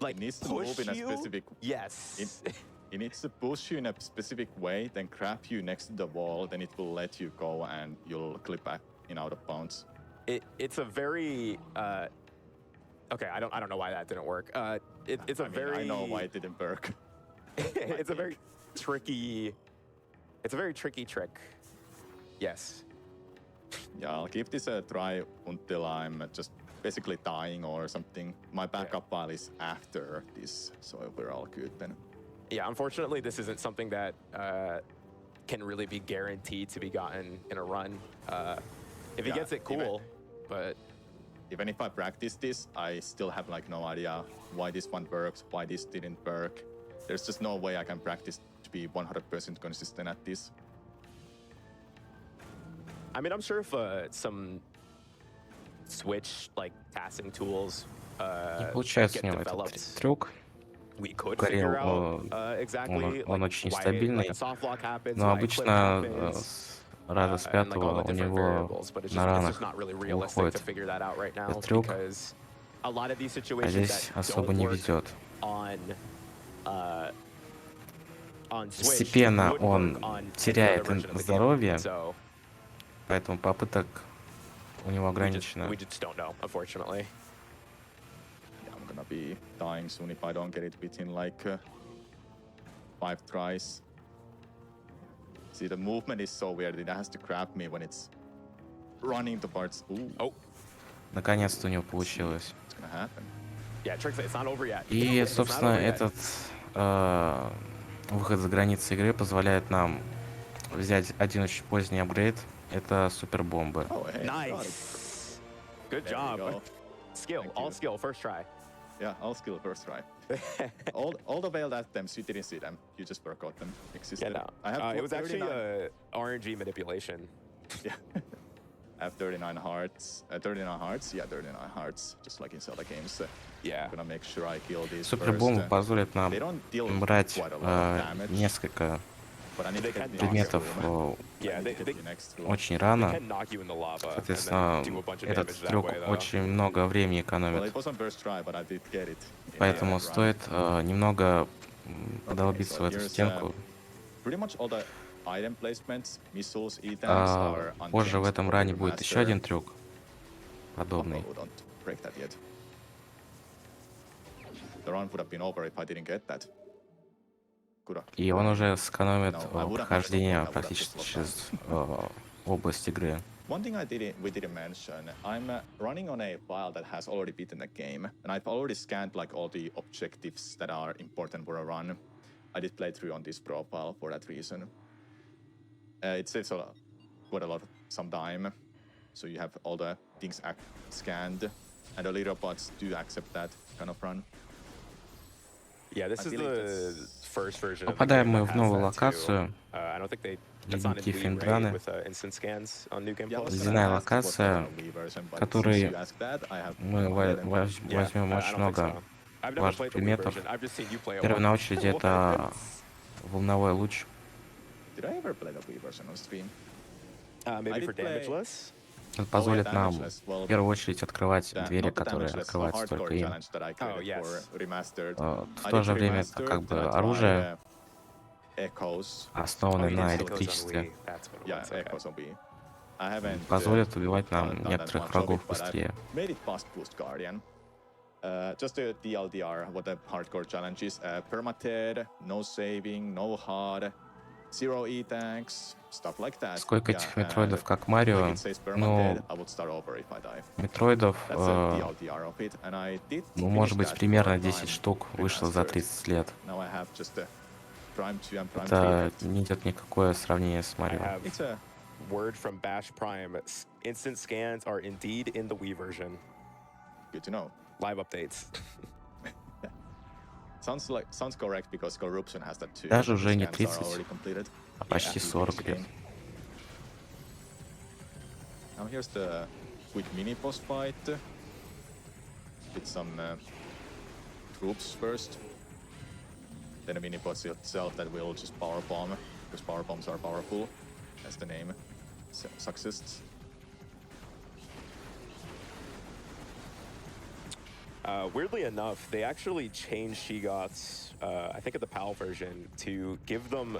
It needs to push move in a you. specific. Yes. It needs to push you in a specific way, then grab you next to the wall, then it will let you go, and you'll clip back in out of bounds. It's a very okay. I don't know why that didn't work. It's a very. I know why it didn't work. It's a very tricky. It's a very tricky trick. Yes. Yeah, I'll give this a try until I'm just basically dying or something. My backup file is after this, so we're all good then. Yeah, unfortunately, this isn't something that can really be guaranteed to be gotten in a run. If he gets it, cool, but... Even if I practice this, I still have like no idea why this one works, why this didn't work. There's just no way I can practice to be 100% consistent at this. I mean, I'm sure if some Switch like passing tools Не получается у get него этот developed, трюк. we could Горел, figure out exactly он like, очень why стабильный, like a soft lock happens, но why a clip обычно happens, с раза с and like all пятого the у different него variables, but it's на just ранах not really realistic выходит to figure that out right now этот трюк, because a lot of these а situations здесь that особо don't не work везет. on Switch Постепенно would он work on any other теряет version of the game. здоровье, So поэтому попыток у него ограничено. we just don't know, unfortunately. Yeah, I'm gonna be dying soon if I don't get it within like 5 tries. See, the movement is so weird. It has to grab me when it's running towards. Ooh, Oh, Наконец-то у него получилось. what's gonna happen? yeah, Tricks, it's not over yet. И, It's not собственно, over yet. этот выход за границы игры позволяет нам взять один очень поздний апгрейд. Это супербомбы. Oh, hey, got it. Nice. Good There we job. go. Skill, Thank all you. skill, first try. Yeah, all skill first try. all the failed attempts, you didn't see them. You just forgot them existed. Yeah, no. I have It was actually 39 RNG manipulation. Yeah. I have 39 hearts. 39 hearts? Yeah, 39 hearts. Just like in Zelda games. Yeah. I'm gonna make sure I kill these Супербомбы first. позволят нам They don't deal брать quite a lot of damage, несколько but I need to get the предметов next room. Yeah, I need they, to they, get the next room. очень they рано. can knock you in the lava and Соответственно, then do a bunch of этот damage that трюк way, though. очень много времени Well, экономит. it wasn't first try, but I did get it. in Поэтому the run. стоит немного долбиться so в эту here's, стенку. Pretty much all the item placements, missiles, items А are позже в unchanged этом for ране the будет еще Remastered. один трюк подобный. Oh, don't break that yet. The run would have been over if I didn't get that. Coulda. И он уже сэкономит No, I would've прохождение not slowed down, I would've практически just slowed через область игры. One thing we didn't mention, I'm running on a file that has already beaten the game, and I've already scanned like all the objectives that are important for a run. I did play through on this profile for that reason. It saves quite a lot of some time, so you have all the things scanned, and the leaderboards do accept that kind of run. Yeah, this I is believe the that's- first version of the Попадаем game мы that в has новую that too. локацию. I don't think that's not in Ледники Wii, right? Финдраны. With instant scans on New Game Yeah, I was Plus. gonna Ледяная ask what локация, kind of Wii version, but которой since you asked that, I have мы no idea then. возьмем I очень don't think много so. I've never важных played the Wii предметов. version. I've just seen you play it Первый на once. очереди это волновой луч. Did I ever play the Wii version on stream? Maybe did for play- damageless. Это позволит нам Damageless. Well, в первую очередь открывать the- двери, not the которые Damageless, the открываются hardcore только им. challenge that I created yes. for Remastered. В I то did же время это Remastered, как then бы I tried, оружие, Echoes. основанное you на did Echoes on электричестве. Wii. That's what it Yeah, was, okay. Echoes on Wii. I haven't Позволит убивать нам done that некоторых much of врагов it, but I быстрее. made it past Boost Guardian. Just a TLDR, what the hardcore challenge is. Permatear, no saving, no hard, 0 E-tanks, stuff like that. Сколько Yeah, этих метроидов, как Марио, like it says permatear, ну, I would start over if I die. метроидов, That's a TLDR of it, and I did ну, finish может быть, that примерно for 10 Prime штук вышло за Remastered. 30 лет. Now I have just the Prime 2 and Prime 3 Это left. не идет никакое сравнение с I Марио. have It's a word from Bash Prime. Instant scans are indeed in the Wii version. good to know. Live updates. Sounds correct because corruption has that too. Даже The уже не scans are 30, already completed. а почти Yeah, 40 лет. game. Now here's the quick mini boss fight with some troops first. Then a mini boss itself that will just power bomb because power bombs are powerful, as the name suggests. Weirdly enough, they actually changed Shigots, I think at the PAL version, to give them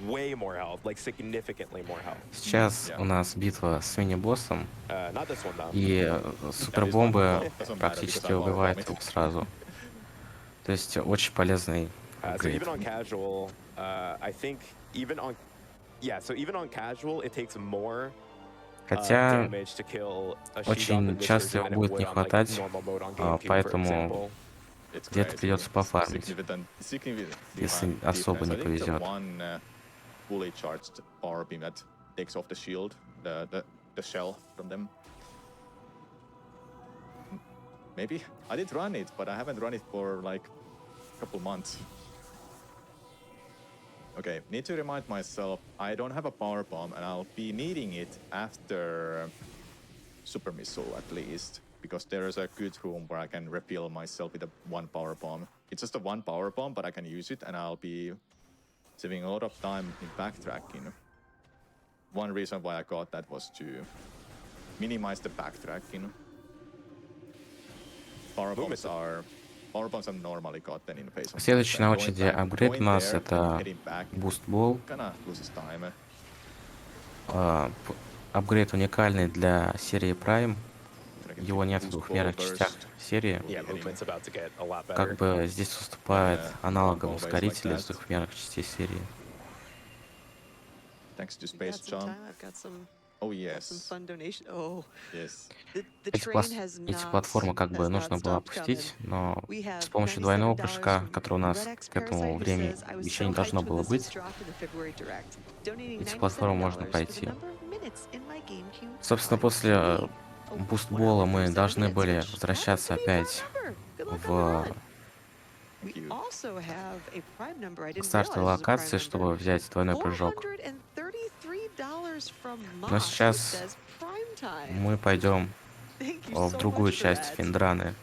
way more health, like significantly more health. Сейчас у нас битва с мини-боссом, Not this one though. и супербомбы Doesn't matter практически because I power убивают bomb it. его сразу. То есть очень полезный So апгрейд. even on casual, I think even on casual, it takes more Хотя damage to kill a Shigot очень in this часто version его than it будет would не on like хватать, normal mode on GameCube, for поэтому example. It's где-то crazy. придется пофармить, Significant если difference. особо не I think the повезет. one fully charged power beam that takes off the shield, the shell from them. Maybe I did run it, but I haven't run it for like a couple months. Okay, need to remind myself I don't have a power bomb, and I'll be needing it after super missile at least, because there is a good room where I can refill myself with one power bomb. It's just a one power bomb, but I can use it, and I'll be saving a lot of time in backtracking. One reason why I got that was to minimize the backtracking. Power bombs are normally gotten in phase. Следующий на очереди апгрейд у нас это Boost Ball. Kinda loses time. Апгрейд уникальный для серии Prime. Его нет в двухмерных частях серии. Yeah, movement's about to get a lot better. Как бы здесь выступает аналогом ускорителя из двухмерных частей серии. Thanks to We got Space some Jump. time. I've got some Oh some yes. fun donation. Oh, Yes. the Эти train has эти not платформы как бы has not нужно было stopped coming. опустить, но We have с помощью двойного $97 прыжка, from который у нас Red X к этому Parasite, who времени says, I was еще so не должно hyped when было this быть, dropped in the February Direct. Donating эти платформы можно $97 for the пройти. number of minutes in my GameCube Собственно, Prime после TV. Oh, бустбола 1 hour, мы 37 должны minutes, были which возвращаться happens to be a опять prime number. Good luck on the в run. We Thank you. also have a prime number. I didn't стартовой realize it was a prime локации, number. чтобы взять двойной прыжок. $433 from Но Moss, who сейчас says prime time. мы пойдем Thank you в so другую much for часть that. Финдраны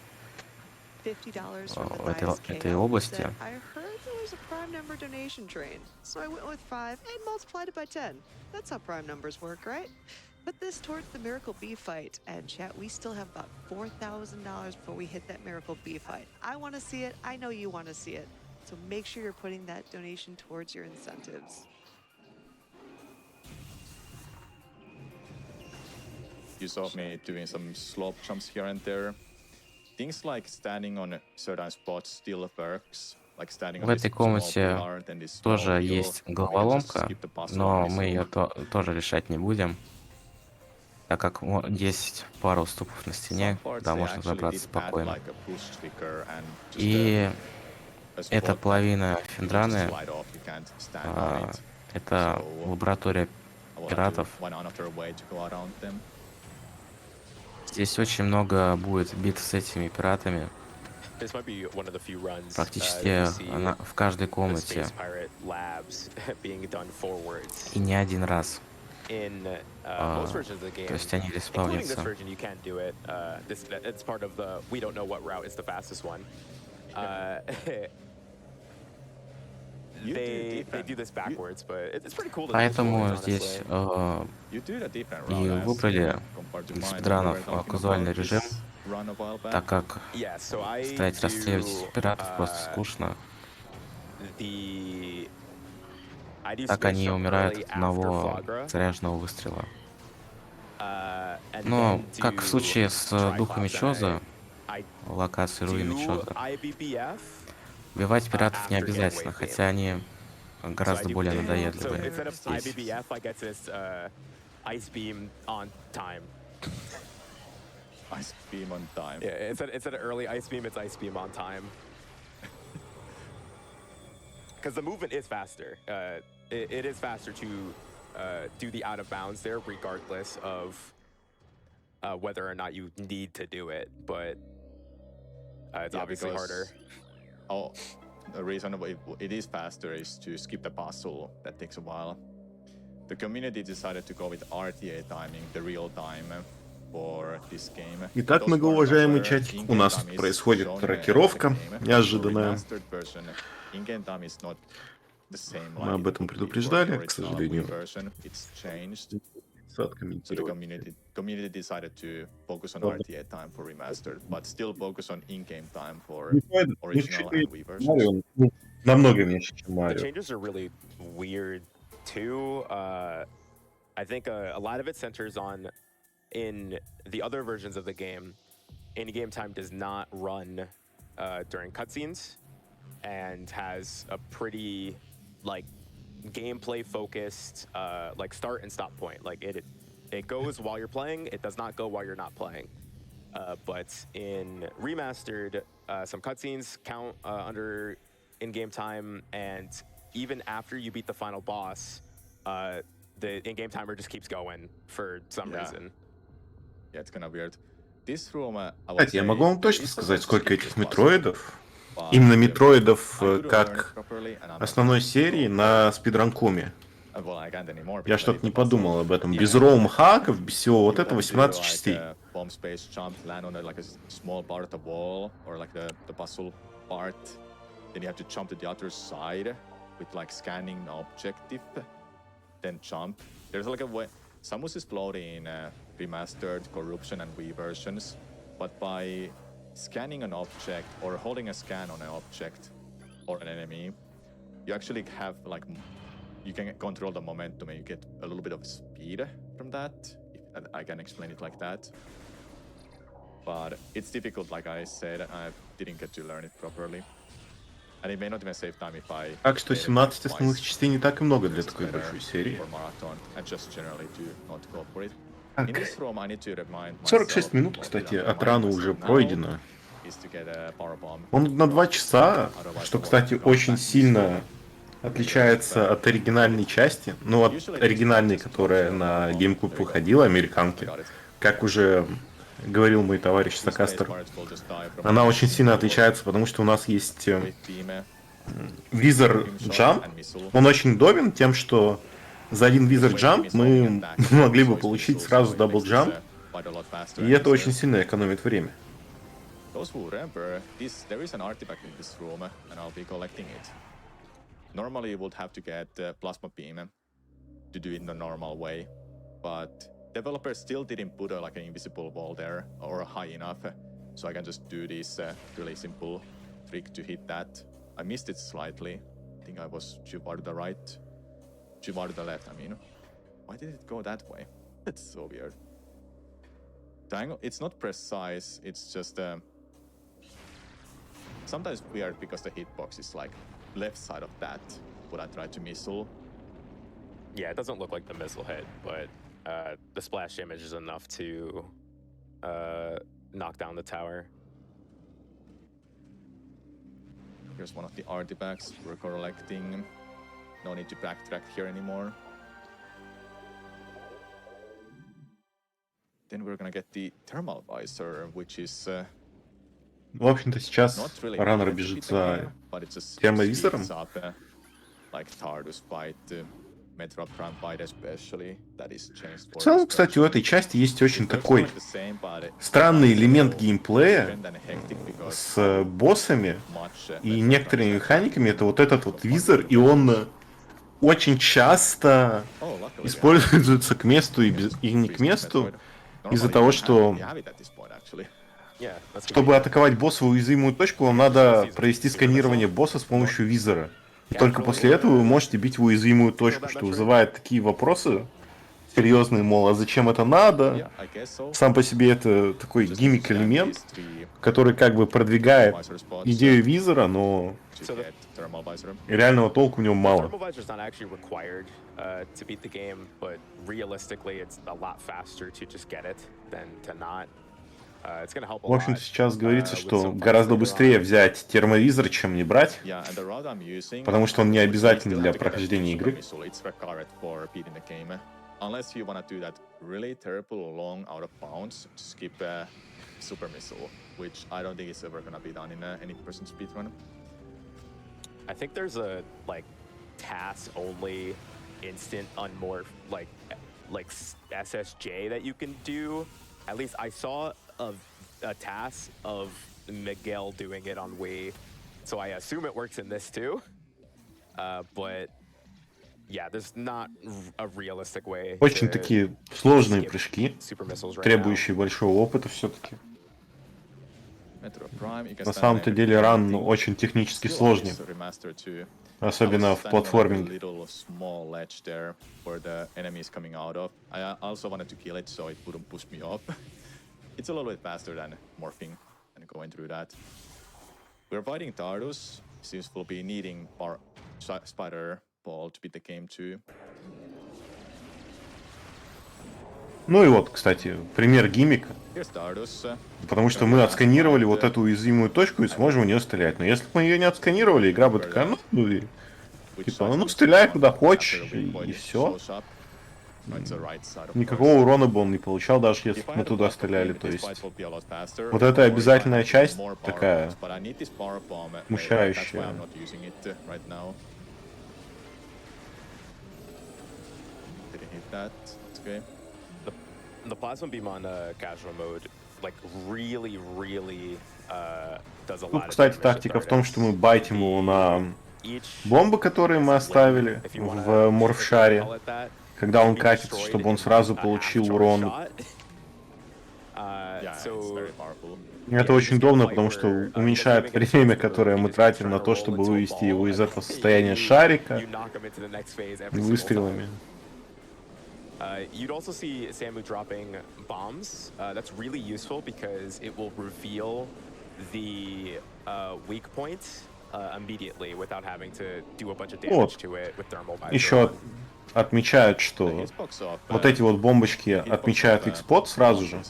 $50 from Matthias этой Kale, who области. said, I heard there was a prime number donation train, so I went with 5 and multiplied it by 10. That's how prime numbers work, right? Put this towards the Miracle B fight. And chat, we still have about $4,000 before we hit that Miracle B fight. I want to see it. I know you want to see it. So make sure you're putting that donation towards your incentives. You saw me doing some slope jumps here and there. Things like standing on certain spots still works. Like standing В on this этой small комнате pillar, then this small тоже hill. есть We can just головоломка, skip the puzzle но and мы ее resolve. тоже решать не будем, так как есть пару уступов на стене, Some parts куда they можно actually забраться did add спокойно. like a push trigger and just И a spot эта that половина you need to Финдраны, slide off, you can't stand on it. это So, лаборатория I will have to пиратов. find another way to go around them. Здесь очень много будет битв с этими пиратами. This might be one of the few runs Практически that we see в каждой the комнате. Space Pirate labs being done forwards. И не один раз. In most versions of the game, То есть они including this респаунятся. version, you can do it. It's part of the we don't know what route is the fastest one. They do this backwards, but it's pretty cool to do Поэтому forwards, здесь honestly. You do the different и route as выбрали well compared to для mine. спидранов We were talking казуальный about режим, this run a while back. так как Yeah, so I стоять расстреливать do, пиратов просто скучно. I do Так Space они Jump умирают early от after одного Flagra, заряженного выстрела. and Но, then как в случае с духами Triclops, Чоза, I локации руины do Чоза, IBBF. убивать пиратов не after обязательно, getaway хотя они So I гораздо do более so надоедливые instead of здесь. IBBF, I get this Ice Beam on time. Ice beam on time. Yeah, instead of early Ice Beam, it's Ice Beam on time. Because the movement is faster. It is faster to do the out of bounds there, regardless of whether or not you need to do it. But it's Yeah, obviously because harder. the reason it is faster is to skip the puzzle. That takes a while. The community decided to go with RTA timing, the real time for this game. Итак, многоуважаемый чатик, у нас тут происходит рокировка неожиданная. In-game time is not the same. Мы об этом предупреждали, к сожалению. It's changed. So the community decided to focus on RTA time for Remastered, but still focus on in-game time for original and Wii versions. Намного меньше, чем Марио. The changes are really weird too. I think a lot of it centers on in the other versions of the game, in-game time does not run during cutscenes and has a pretty like gameplay focused like start and stop point. Like it goes while you're playing, it does not go while you're not playing. But in Remastered, some cutscenes count under in-game time, and even after you beat the final boss, the in-game timer just keeps going for some reason. Yeah, it's kind of weird. This room, Кстати, я могу вам точно сказать, сколько этих метроидов, именно метроидов как основной серии на спидран.коме. Я что-то не подумал об этом. Без роум-хаков, без всего вот этого 18 частей. Then you have to jump to the other side with like scanning an objective, then jump. There's like a way. Samus is floating in Remastered, Corruption, and Wii versions, but by scanning an object or holding a scan on an object or an enemy, you actually have like you can control the momentum and you get a little bit of speed from that. If I can explain it like that. But it's difficult, like I said, I didn't get to learn it properly. And it may not even save time if I... Так что 17 основных частей не так и много для такой большой серии. Так. 46 минут, кстати, от рана уже пройдено. Он на 2 часа, что, кстати, очень сильно отличается от оригинальной части. Ну, от оригинальной, которая на GameCube выходила, американки. Как уже говорил мой товарищ Сакастер, она очень сильно отличается, потому что у нас есть Wizard Jump. Он очень удобен тем, что за один Wizard Jump мы могли бы получить сразу Double Jump, и это очень сильно экономит время. Normally you would have to get Plasma Beam to do it in the normal way, but developers still didn't put like an invisible wall there or high enough, so I can just do this really simple trick to hit that. I missed it slightly. I think I was too far to the right, too far to the left. I mean, why did it go that way? It's so weird. The angle, it's not precise. It's just sometimes weird because the hitbox is like left side of that. What I tried to missile. Yeah, it doesn't look like the missile hit, but the splash damage is enough to knock down the tower. Here's one of the artifacts we're collecting. No need to backtrack here anymore. Then we're gonna get the thermal visor, which is В общем-то, сейчас раннер бежит за термовизором. В целом, кстати, у этой части есть очень такой странный элемент геймплея с боссами и некоторыми механиками. Это вот этот вот визор, и он очень часто используется к месту и не к месту из-за того, что чтобы атаковать босса в уязвимую точку, вам надо провести сканирование босса с помощью визора. И только после этого вы можете бить в уязвимую точку, что вызывает такие вопросы серьезные, мол, а зачем это надо? Сам по себе это такой гиммик-элемент, который как бы продвигает идею визора, но реального толку в нем мало. В общем-то, сейчас говорится, что гораздо быстрее взять термовизор, чем не брать, потому что он не обязателен для прохождения игры. Unless you want to do that really terrible long out of bounds, skip super missile, which I don't think is ever going to be done in any person speedrun. I think there's a like task only instant unmorph like SSJ that you can do. At least I saw a task of Miguel doing it on Wii, so I assume it works in this too. But yeah, there's not a realistic way Очень to такие сложные skip прыжки, super missiles right now. требующие большого опыта все-таки. Metroid Prime, you can На stand самом-то there деле and ран anything. очень технически Still сложный, is Remastered too. особенно I в was standing on a платформинге. little small ledge there where the enemy is coming out of. I also wanted to kill it so it wouldn't push me off. It's a little bit faster than morphing and going through that. We're fighting Tardus. Seems we'll be needing our Spider Ball to beat the game too. Ну и вот, кстати, пример гиммика. Here's Tardus. Потому что мы отсканировали вот эту уязвимую точку и сможем в нее стрелять. Но если бы мы ее не отсканировали, игра бы такая, ну и типа, ну стреляй куда хочешь, и все. Никакого урона бы он не получал, даже если бы мы туда стреляли. То есть вот это обязательная часть такая смущающая. The plasma beam on casual mode, like really does a lot. Тут, кстати, тактика в том, что мы байтим его на бомбы, которые мы оставили в морфшаре, когда он катится, чтобы он сразу получил урон. Это очень удобно, потому что уменьшает время, которое мы тратим на то, чтобы вывести его из этого состояния шарика выстрелами. You'd also see Samu dropping bombs. That's really useful because it will reveal the weak point immediately without having to do a bunch of damage to it with thermal visor. Еще отмечают, что вот эти вот бомбочки отмечают Xpot сразу же.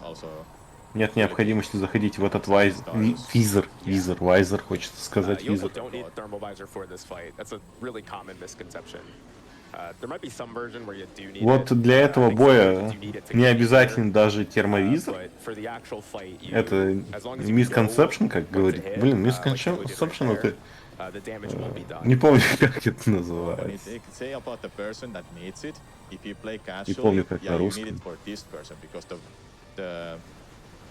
Нет необходимости заходить в этот визор, хочется сказать, визор. Вот для этого боя не обязательно даже термовизор. Это misconception, как говорит. Блин, misconception это... Не помню, как это называется. Не помню, как на русском. The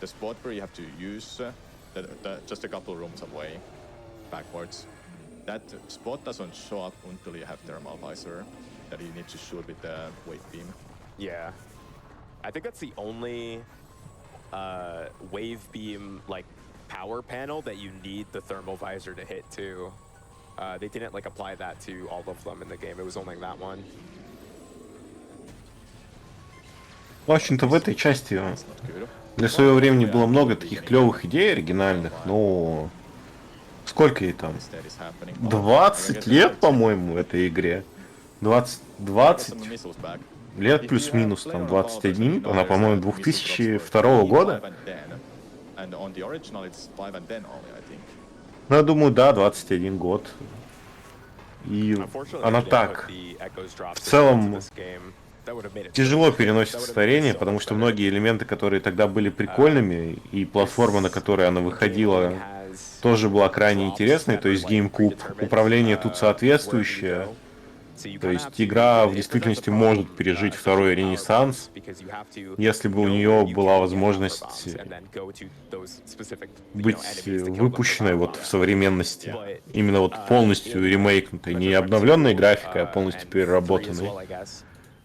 spot where you have to use just a couple rooms away, backwards. That spot doesn't show up until you have thermal visor that you need to shoot with the wave beam. Yeah, I think that's the only wave beam like power panel that you need the thermal visor to hit too. They didn't like apply that to all of them in the game. It was only that one. В общем-то, в этой части для своего времени было много таких клевых идей оригинальных, но сколько ей там? 20 лет, по-моему, этой игре. 20 лет плюс-минус, там 21. Она, по-моему, 2002 года. Ну, я думаю, да, 21 год. И она так, в целом, тяжело переносит старение, потому что многие элементы, которые тогда были прикольными, и платформа, на которой она выходила, тоже была крайне интересной, то есть GameCube, управление тут соответствующее. То есть игра в действительности может пережить второй ренессанс, если бы у нее была возможность быть выпущенной вот в современности. Именно вот полностью ремейкнутой, не обновленной графикой, а полностью переработанной.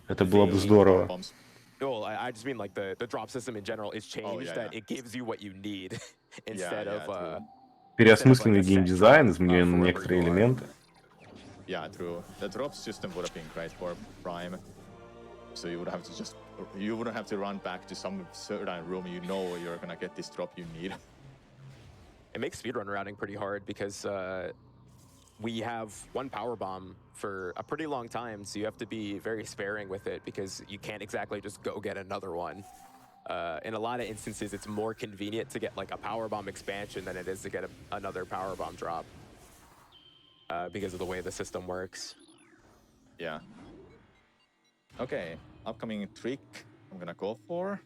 Это было бы здорово. Переосмысленный геймдизайн, изменены некоторые элементы. Yeah, true. The drop system would have been great for Prime. So you wouldn't have to run back to some certain room you know you're gonna get this drop you need. It makes speedrun routing pretty hard because we have one power bomb for a pretty long time, so you have to be very sparing with it because you can't exactly just go get another one. In a lot of instances, it's more convenient to get like a power bomb expansion than it is to get another power bomb drop. Because of the way the system works. Yeah. Okay, upcoming trick I'm gonna go for.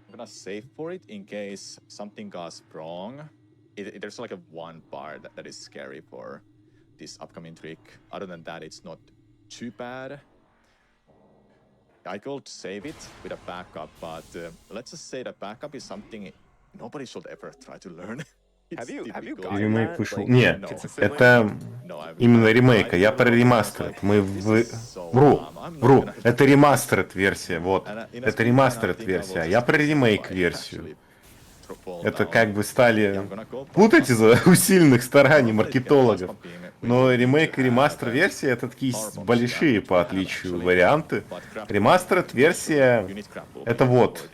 I'm gonna save for it in case something goes wrong. There's like a one part that is scary for this upcoming trick. Other than that, it's not too bad. I could save it with a backup, but let's just say that backup is something nobody should ever try to learn. Have you Ремейк вышел. Нет, это именно ремейка. Я про ремастерд. Вру. Это ремастерд версия, вот. Это ремастерд версия. Я про ремейк версию. Это как бы стали путать из-за усиленных стараний маркетологов. Но ремейк и ремастер версия это такие большие по отличию варианты. Ремастер версия это вот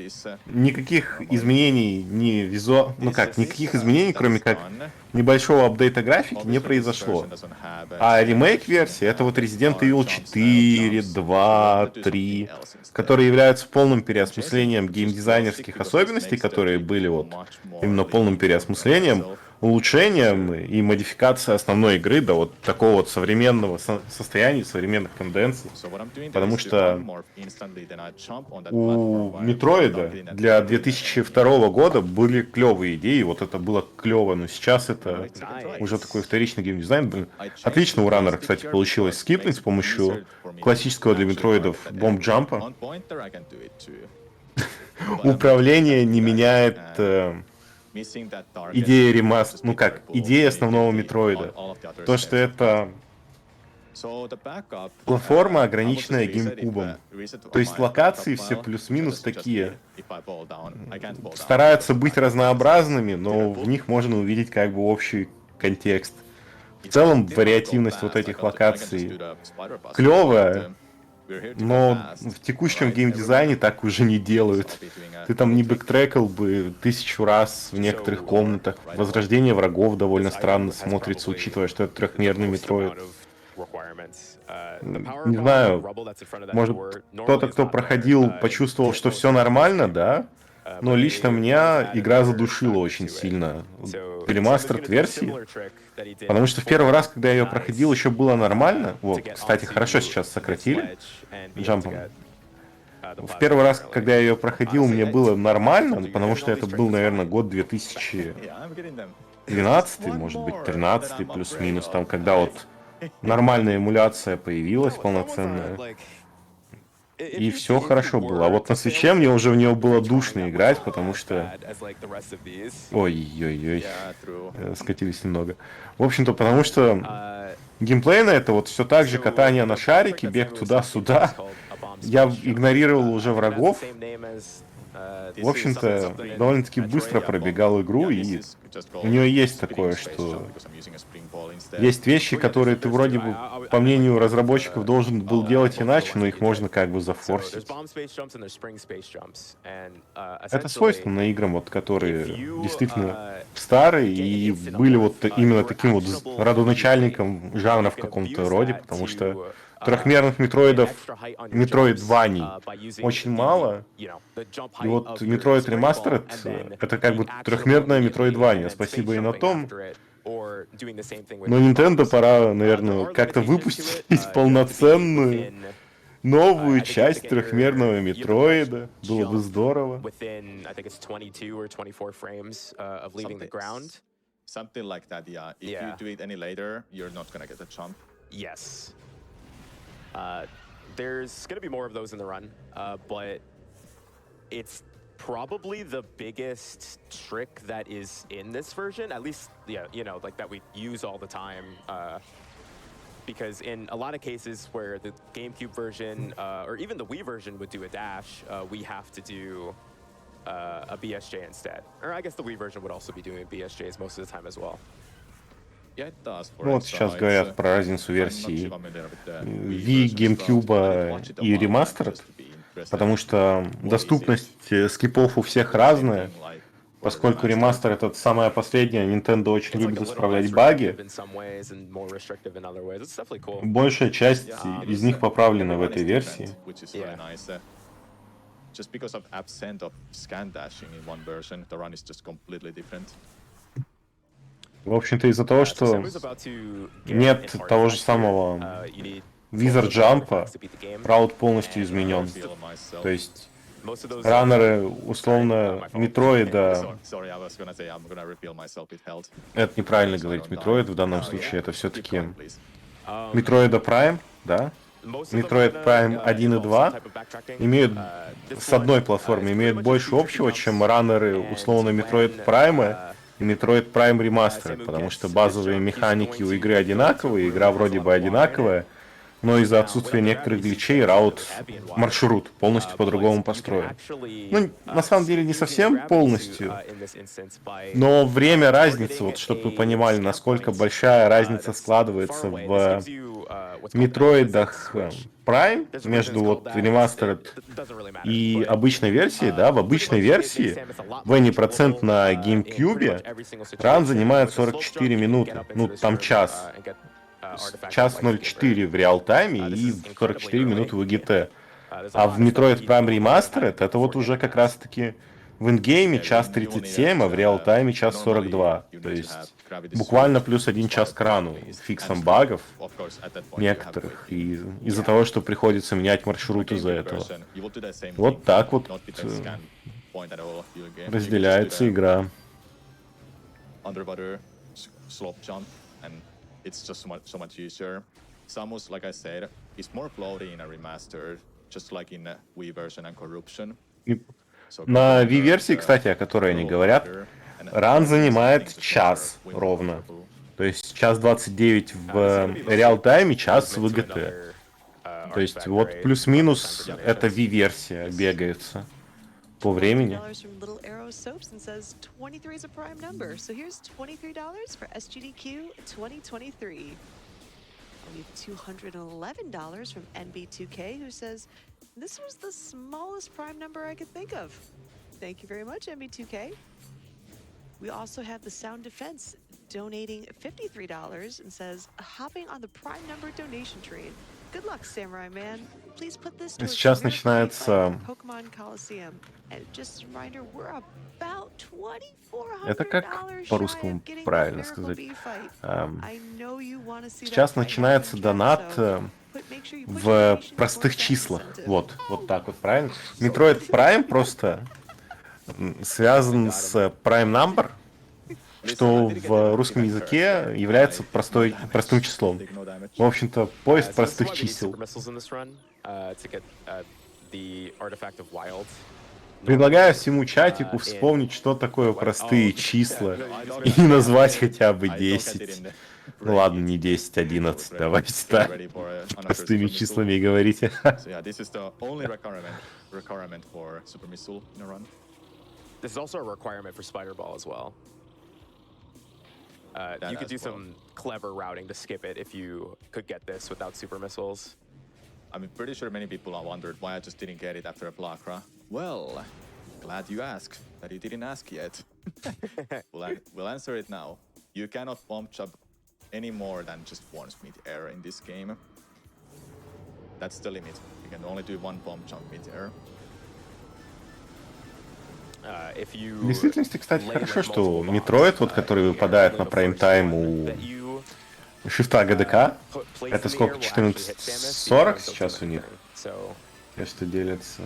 никаких изменений не никаких изменений, кроме как небольшого апдейта графики не произошло. А ремейк версия это вот Resident Evil 4, 2, 3, которые являются полным переосмыслением геймдизайнерских особенностей, которые были вот именно полным переосмыслением, улучшением и модификацией основной игры до вот такого вот современного состояния, современных тенденций. Потому что у Метроида для 2002 года были клевые идеи, вот это было клево, но сейчас это уже такой вторичный геймдизайн. Отлично у раннера, кстати, получилось скипнуть с помощью классического для метроидов бомб-джампа. Управление не меняет идея идея основного Метроида. То, что это платформа, ограниченная геймкубом. То есть локации все плюс-минус такие. Стараются быть разнообразными, но в них можно увидеть как бы общий контекст. В целом вариативность вот этих локаций клевая. Но в текущем геймдизайне так уже не делают. Ты там не бэктрекал бы 1000 раз в некоторых комнатах. Возрождение врагов довольно странно смотрится, учитывая, что это трехмерный Метроид. Не знаю, может кто-то, кто проходил, почувствовал, что все нормально, да? Но лично меня игра задушила очень сильно. Ремастерд версии. Потому что в первый раз, когда я ее проходил, еще было нормально. Вот, кстати, хорошо сейчас сократили джампом. В первый раз, когда я ее проходил, мне было нормально, потому что это был, наверное, год 2012, может быть, 13 плюс-минус, там, когда вот нормальная эмуляция появилась полноценная. И все хорошо было. А вот на свече мне уже в нее было душно играть, потому что... Ой-ой-ой. Скатились немного. В общем-то, потому что геймплейно это вот все так же катание на шарике, бег туда-сюда. Я игнорировал уже врагов. В общем-то, довольно-таки быстро пробегал игру, и у нее есть такое, что есть вещи, которые ты вроде бы, по мнению разработчиков, должен был делать иначе, но их можно как бы зафорсить. Это свойственно играм, вот, которые действительно старые и были вот именно таким вот родоначальником жанра в каком-то роде, потому что трехмерных метроидов, метроидваний очень мало. И вот Metroid Remastered это как бы трехмерная метроидвания. Спасибо и на том. Но Nintendo пора, наверное, как-то выпустить полноценную новую часть трехмерного Метроида. Было бы здорово. Something like that, yeah. If you do it any later, you're not gonna get a jump. Yes. There's going to be more of those in the run, but it's probably the biggest trick that is in this version, at least, yeah, you know, like that we use all the time. Because in a lot of cases where the GameCube version, or even the Wii version would do a dash, we have to do a BSJ instead. Or I guess the Wii version would also be doing BSJs most of the time as well. Ну вот сейчас говорят про разницу версий Wii, GameCube и Remastered, потому что доступность скипов у всех разная, поскольку Remastered это самая последняя, Nintendo очень любит исправлять баги. Большая часть из них поправлена в этой версии. В общем-то, из-за того, что нет того же самого Wizard Jump, раут полностью изменен. То есть раннеры, условно, Метроида... Sorry, I was gonna say I'm gonna repeal myself with health. Это неправильно говорить. Метроид в данном случае это все-таки Метроида Prime, да? Metroid Prime 1 и 2 имеют с одной платформы имеют больше общего, чем раннеры условно Metroid Prime и Metroid Prime Remastered, потому что базовые механики у игры одинаковые, игра вроде бы одинаковая, но из-за отсутствия некоторых гличей маршрут полностью по-другому построен. Ну, на самом деле не совсем полностью, но время разницы, вот чтобы вы понимали, насколько большая разница складывается в Метроидах Prime между вот Remastered и обычной версией, да, в обычной версии в any% на GameCube ран занимает 44 минуты, ну там час. Час 04 в реал-тайме и 44 минуты в ЭГТ. А в Metroid Prime Remastered это вот уже как раз-таки в ингейме час 37, а в реал-тайме час 42. То есть буквально плюс 1 час к рану фиксом багов некоторых. И из-за того, что приходится менять маршрут из-за этого. Вот так вот разделяется игра. It's just so much easier. Samus, like I said, is more floaty in a remastered, just like in a Wii version and Corruption. На Wii-версии, кстати, о которой они говорят, ран занимает час ровно. То есть час 29 в реал-тайме, час в ЭГТ. То есть вот плюс-минус это Wii-версия бегается по времени. Soaps and says 23 is a prime number. So here's $23 for SGDQ 2023. We have $211 from NB2K who says this was the smallest prime number I could think of. Thank you very much, NB2K. We also have the Sound Defense donating $53 and says hopping on the prime number donation train. Good luck, Samurai Man. Please put this to Сейчас начинается... Pokemon Coliseum. And just a reminder, we're about $2,400 Это как по-русски правильно сказать? Сейчас начинается донат в простых числах. Вот так вот, правильно? Metroid Prime просто связан с Prime Number, что в русском языке является простым числом. В общем-то, поиск простых чисел. Предлагаю всему чатику вспомнить, что такое простые числа, и назвать хотя бы 10. Ну ладно, не 10, 11, давайте так. Простыми числами говорите. This is also a requirement for Spider Ball as well. You could do some clever routing to skip it if you could get this without super missiles. I'm pretty sure many people have wondered why I just didn't get it after a Blakra. Well, glad you asked, that you didn't ask yet. We'll answer it now. You cannot bomb chop any more than just once mid-air in this game. That's the limit. You can only do one bomb jump mid-air. В действительности, кстати, хорошо, что Metroid, вот, который выпадает на прайм-тайм у шифта ГДК, это сколько, 14.40 сейчас у них? Если делится...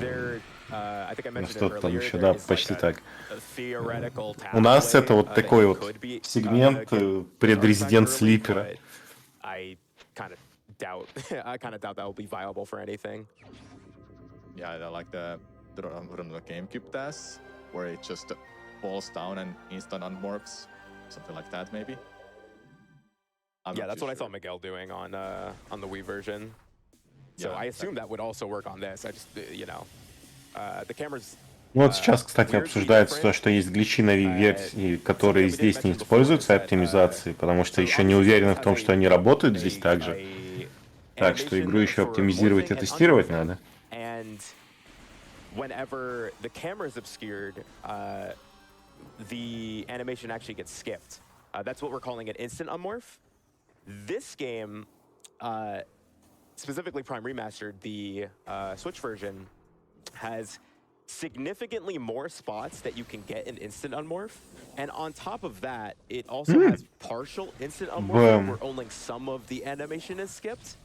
Ну, что-то там еще, да, почти так. У нас это вот такой вот сегмент предрезидент слипера. I kind of doubt that will be viable for anything. Yeah, I like the GameCube test, where it just falls down and instant unmorphs, something like that, maybe. Yeah, that's what I saw Miguel doing on the Wii version. So I assume that would also work on this. I just, you know, the cameras. Вот сейчас, кстати, обсуждается то, что есть гличи на Wii-версии, которые здесь не используются оптимизацией, потому что еще не уверены в том, что они работают здесь также. Так что игру еще оптимизировать и тестировать надо. Whenever the camera is obscured, the animation actually gets skipped. That's what we're calling an instant unmorph. This game, specifically Prime Remastered, the Switch version, has significantly more spots that you can get an instant unmorph. And on top of that, it also has partial instant unmorph where only some of the animation is skipped.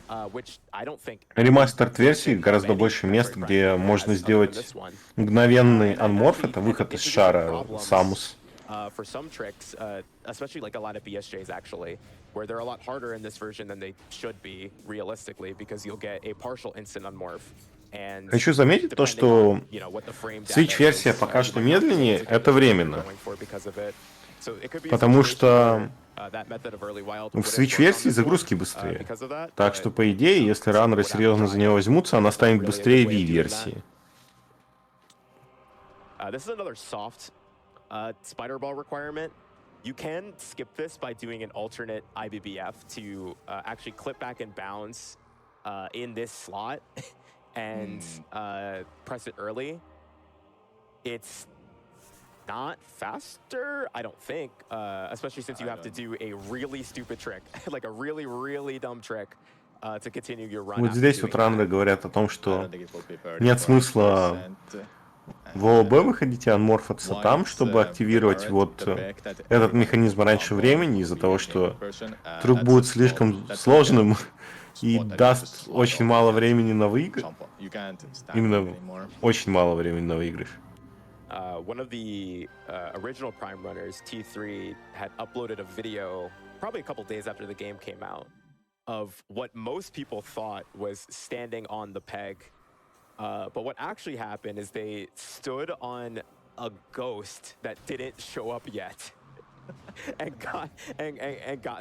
Ремастер версии гораздо больше мест, где можно сделать мгновенный анморф, это выход из шара Самус. For some tricks, especially like a lot of BSJs actually, where they're a lot harder in this version than they should be realistically, because you'll get a partial instant unmorph. And хочу заметить то, что Switch-версия пока что медленнее, это временно. Потому что в Switch-версии загрузки быстрее. Так что, по идее, если раннеры серьезно за него возьмутся, она станет быстрее Wii-версии. Spider ball requirement. You can skip this by doing an alternate IBBF to actually clip back and bounce in this slot and press it early. It's not faster, I don't think, especially since you have to do a really stupid trick, like a really, really dumb trick to continue your run. Вот здесь вот раннеры говорят о том, что нет смысла в ООБ выходить и анморфаться там, чтобы активировать вот этот механизм раньше времени, из-за того, что трюк будет слишком сложным и даст очень мало времени на выигрыш. Именно очень мало времени на выигрыш. One of the original Prime runners, T3, had uploaded a video probably a couple days after the game came out of what most people thought was standing on the peg. But what actually happened is they stood on a ghost that didn't show up yet, and got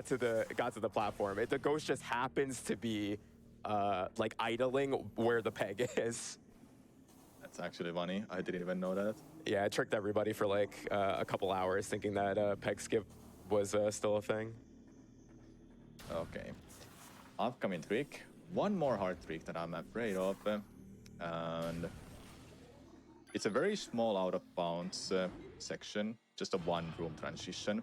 to the platform. The ghost just happens to be like idling where the peg is. That's actually funny. I didn't even know that. Yeah, I tricked everybody for like a couple hours, thinking that peg skip was still a thing. Okay. Upcoming trick. One more hard trick that I'm afraid of. And it's a very small out of bounds section, just a one room transition.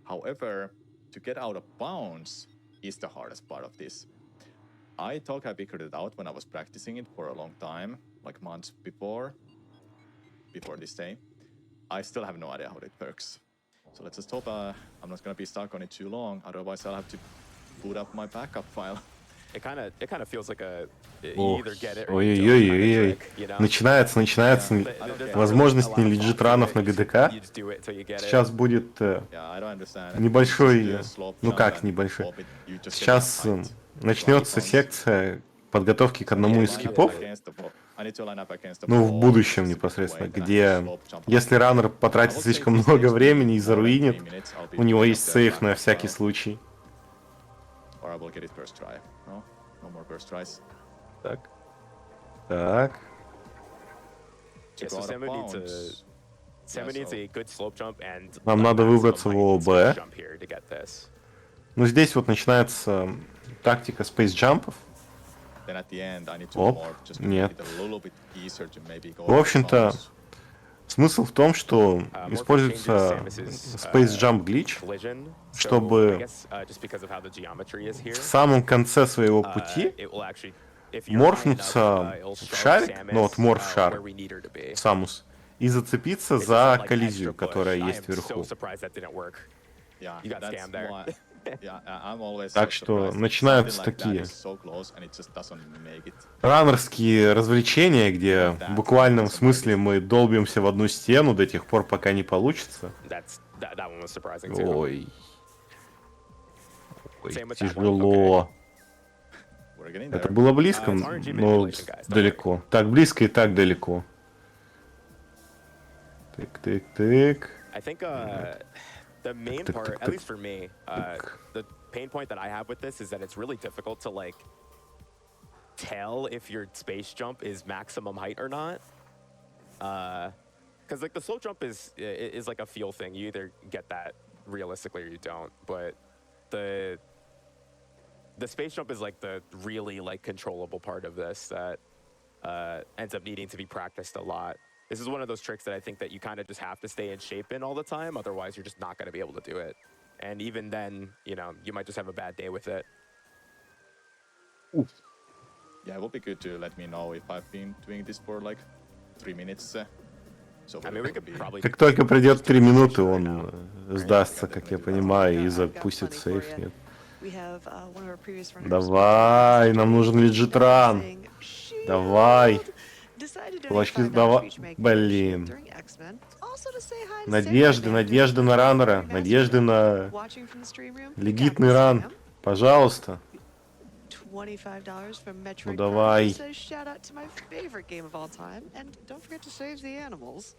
However, to get out of bounds is the hardest part of this. I thought I figured it out when I was practicing it for a long time, like months before this day. I still have no idea how it works. So let's just hope I'm not gonna be stuck on it too long, otherwise I'll have to boot up my backup file. It kind of feels like a ой-ой-ой-ой-ой. Начинается возможность нелегит ранов на ГДК. Сейчас будет небольшой, ну как небольшой. Сейчас начнется секция подготовки к одному из скипов. Ну, в будущем непосредственно, где если раннер потратит слишком много времени и заруинит, у него есть сейф на всякий случай. Так. Так. Нам надо выбраться в ООБ. Ну, здесь вот начинается тактика спейс-джампов. Оп, нет. В общем-то, смысл в том, что используется Space Jump глич, чтобы в самом конце своего пути морфнуться в шарик, ну вот морф-шар, Самус, и зацепиться за коллизию, которая есть вверху. Так что начинаются такие раннерские развлечения, где в буквальном смысле мы долбимся в одну стену до тех пор, пока не получится. Ой. Ой, тяжело. Это было близко, но далеко. Так близко и так далеко. Тык-тык-тык. The main part, at least for me, the pain point that I have with this is that it's really difficult to like tell if your space jump is maximum height or not. Because like the slow jump is like a feel thing. You either get that realistically or you don't. But the space jump is like the really like controllable part of this that ends up needing to be practiced a lot. This is one of those tricks that I think that you kind of just have to stay in shape in all the time. Otherwise, you're just not going to be able to do it. And even then, you know, you might just have a bad day with it. Oof. Yeah, it would be good to let me know if I've been doing this for like 3 minutes. So I mean, we could probably... Как только придет 3 минуты, он сдастся, как я понимаю, и запустит сейф. Нет. Давай, нам нужен лиджитран. Давай. Кулачки, давай. Блин. Надежды на раннера. Надежды на легитный ран. Пожалуйста. $25 from Metroid. Ну давай. Says shout out to my favorite game of all time, and don't forget to save the animals.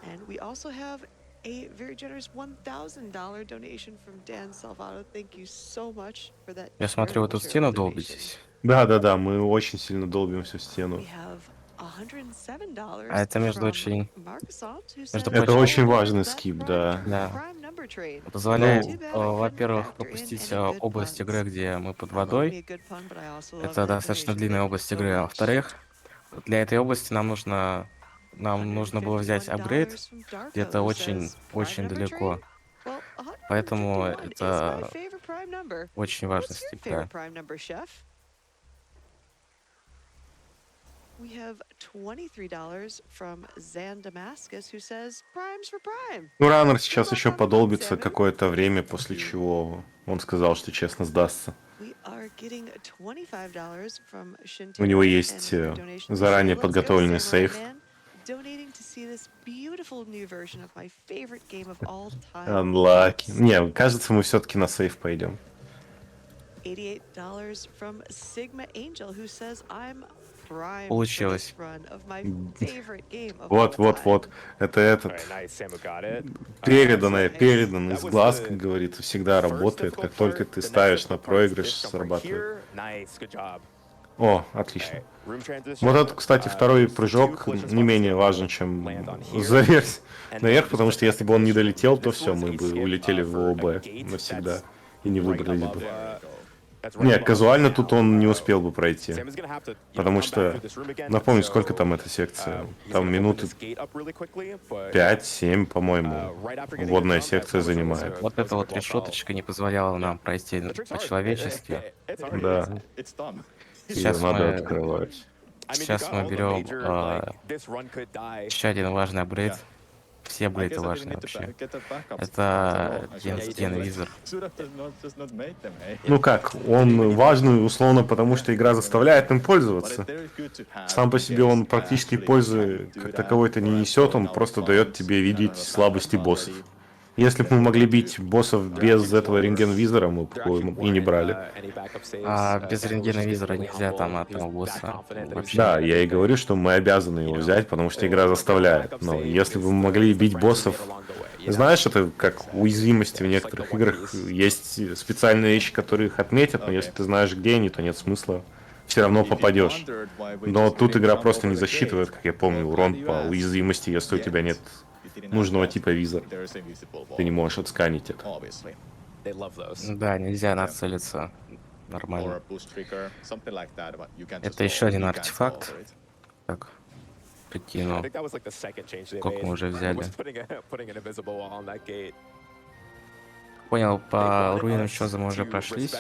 And we also have a very generous $1,000 donation from Dan Salvato. Thank you so much for that. Я смотрю, вы тут стену долбитесь. Да, мы очень сильно долбимся в стену. А это, между прочим, это очень важный скип, да. Позволяет, во-первых, пропустить область игры, где мы под водой. Это достаточно длинная область игры. А во-вторых, для этой области нам нужно было взять апгрейд где-то очень далеко. Поэтому это очень важный скип, да. We have $23 from Zan Damascus, who says primes for prime. Ну, раннер сейчас еще подолбится какое-то время, после чего он сказал, что честно сдастся. У него есть заранее подготовленный сейф. Unlucky. Не, кажется, мы все-таки на сейф пойдем. $88 from Sigma Angel, who says I'm Получилось. Вот. Это этот. Передан из глаз, как говорится, всегда работает. Как только ты ставишь на проигрыш, срабатывает. О, отлично. Вот это, кстати, второй прыжок не менее важен, чем заверс наверх, потому что если бы он не долетел, то все, мы бы улетели в ООБ навсегда и не выбрали бы. Нет, казуально тут он не успел бы пройти. Потому что, напомню, сколько там эта секция? Там минуты 5-7, по-моему, водная секция занимает. Вот эта вот решеточка не позволяла нам пройти по-человечески. Да. Сейчас надо открывать. Сейчас мы берем еще один важный апгрейд. Все апгрейды важные вообще. Это ген-визор. Ну как, он важный условно, потому что игра заставляет им пользоваться. Сам по себе он практически пользы как таковой-то не несет, он просто дает тебе видеть слабости боссов. Если бы мы могли бить боссов без этого рентген-визора, мы бы и не брали. А без рентген-визора нельзя там одного босса вообще. Да, я и говорю, что мы обязаны его взять, потому что игра заставляет. Но если бы мы могли бить боссов... Знаешь, это как уязвимости в некоторых играх. Есть специальные вещи, которые их отметят, но если ты знаешь, где они, то нет смысла. Все равно попадешь. Но тут игра просто не засчитывает, как я помню, урон по уязвимости, если у тебя нет нужного типа визора. Ты не можешь отсканить это. Да, нельзя нацелиться нормально. Это еще один артефакт. Так, прикину. Сколько мы уже взяли? Понял, по руинам Чоза мы уже прошлись.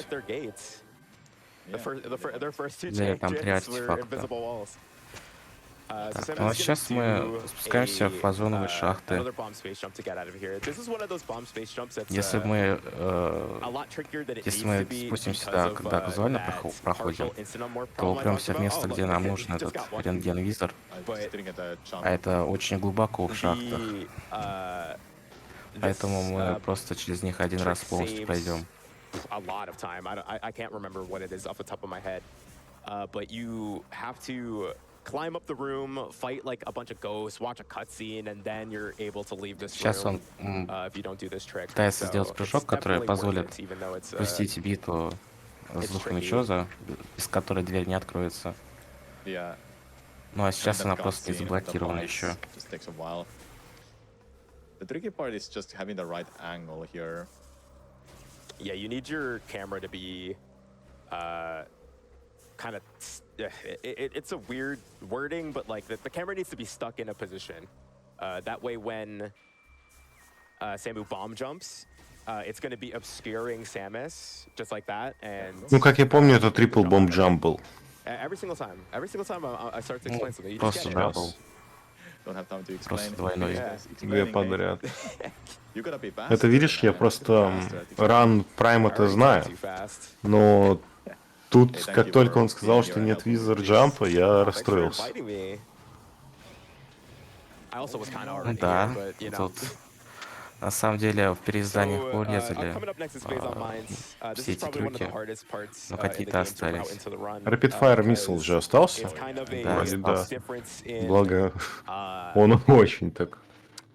Взяли там 3 артефакта. Так, ну а сейчас мы спускаемся в озоновые шахты. Если мы спустимся сюда, когда казуально проходим, то упремся в место, где нам нужен этот рентген-визор. А это очень глубоко в шахтах. Поэтому мы просто через них один раз полностью пройдем. Climb up the room, fight like a bunch of ghosts, watch a cutscene, and then you're able to leave this Сейчас он room if you don't do this trick. пытается сделать прыжок, который позволит пустить битву с духами Чоза, без которой дверь не откроется. Ну а сейчас она просто не заблокирована еще. Yeah, you need your camera to be kind of it's a weird wording, but like the camera needs to be stuck in a position. That way when Samu bomb jumps, it's going to be obscuring Samus, just like that. And ну, как я помню, это triple bomb jump был. every single time I start to explain something, you just Просто get it. джампл. Просто двойной. Две подряд. Это, видишь, я просто ран Prime это знаю. Но тут, как только он сказал, что нет Wizard Jump, я расстроился. Ну да, тут на самом деле в переизданиях урезали все эти трюки, но какие-то остались. Rapid Fire Missile же остался? Да, Вроде да. остался. Благо, он очень так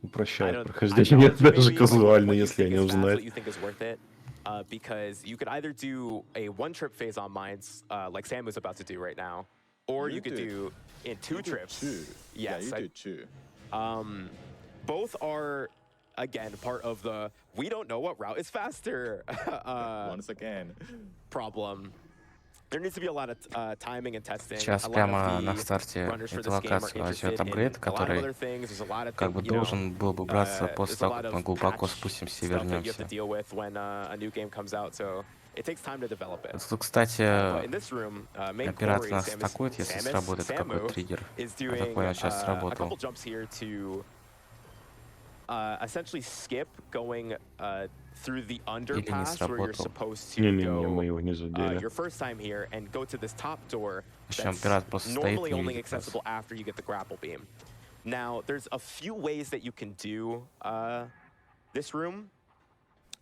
упрощает прохождение, даже казуально, если они узнают. Because you could either do a one-trip phase on mines, like Sam was about to do right now, or you could do in two trips. Yes, you do two. Both are, again, part of the we don't know what route is faster Once again problem. There needs to be a lot of timing and testing. Сейчас прямо на старте этой локации возьмет апгрейд, который как бы должен был бы браться после того, как мы глубоко спустимся и вернемся. Тут, кстати, оператор нас атакует, если сработает какой-то триггер. Я так понял, сейчас сработал. Essentially skip going through the underpass where you're supposed to Не-не-не, мы его не go задели. your first time here and go to this top door Причем that's пират просто стоит, normally не only видит нас. accessible after you get the grapple beam. Now, there's a few ways that you can do this room.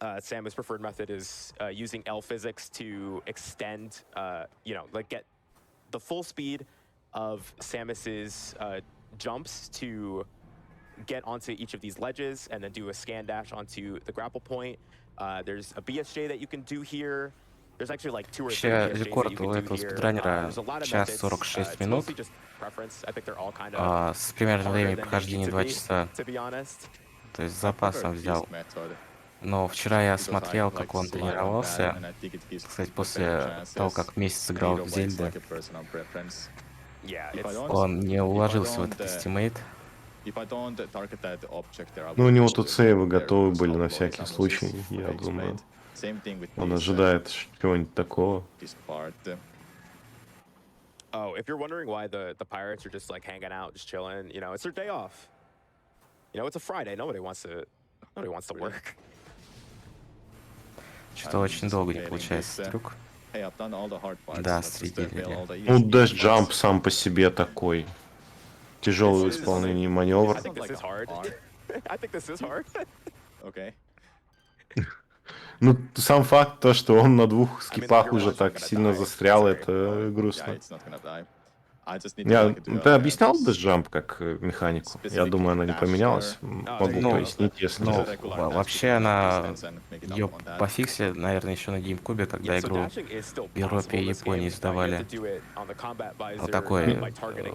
Samus' preferred method is using L physics to extend, you know, like get the full speed of Samus's jumps to get onto each of these ledges and then do a scan dash onto the grapple point. There's a BSJ that you can do here. There's actually like 2 or 3 Вообще BSJs that рекорд you у can do этого here. спидранера There's a lot of час methods. 46 It's минут. mostly just preference. I think they're all kind of С примерным временем harder than they прохождения need 2 to be, часа. to be honest. То есть с запасом взял. Но вчера я смотрел, как он тренировался. Кстати, после того, как месяц играл в Зельде, Yeah, it's он не уложился в этот эстимейт. Ну, у него тут сейвы готовы были на всякий случай, я думаю. Он ожидает чего-нибудь такого. Oh, if you're wondering why the pirates are just like hanging out, just chilling, you know, it's their day off. You know, it's a Friday. Nobody wants to work. Что-то очень долго не получается трюк. Да, стригерили. Ну, Dash Jump сам по себе такой. Тяжелый в исполнении маневр. I think this is hard. I think this is hard. Okay. Ну, сам факт, то, что он на 2 скипах уже так сильно застрял, это грустно. Ты объяснял Dash Jump как механику? Я думаю, она не поменялась. Могу пояснить, если... Ну, вообще она... Ее пофиксили, наверное, еще на GameCube, когда игру в Европе и Японии издавали. Вот такой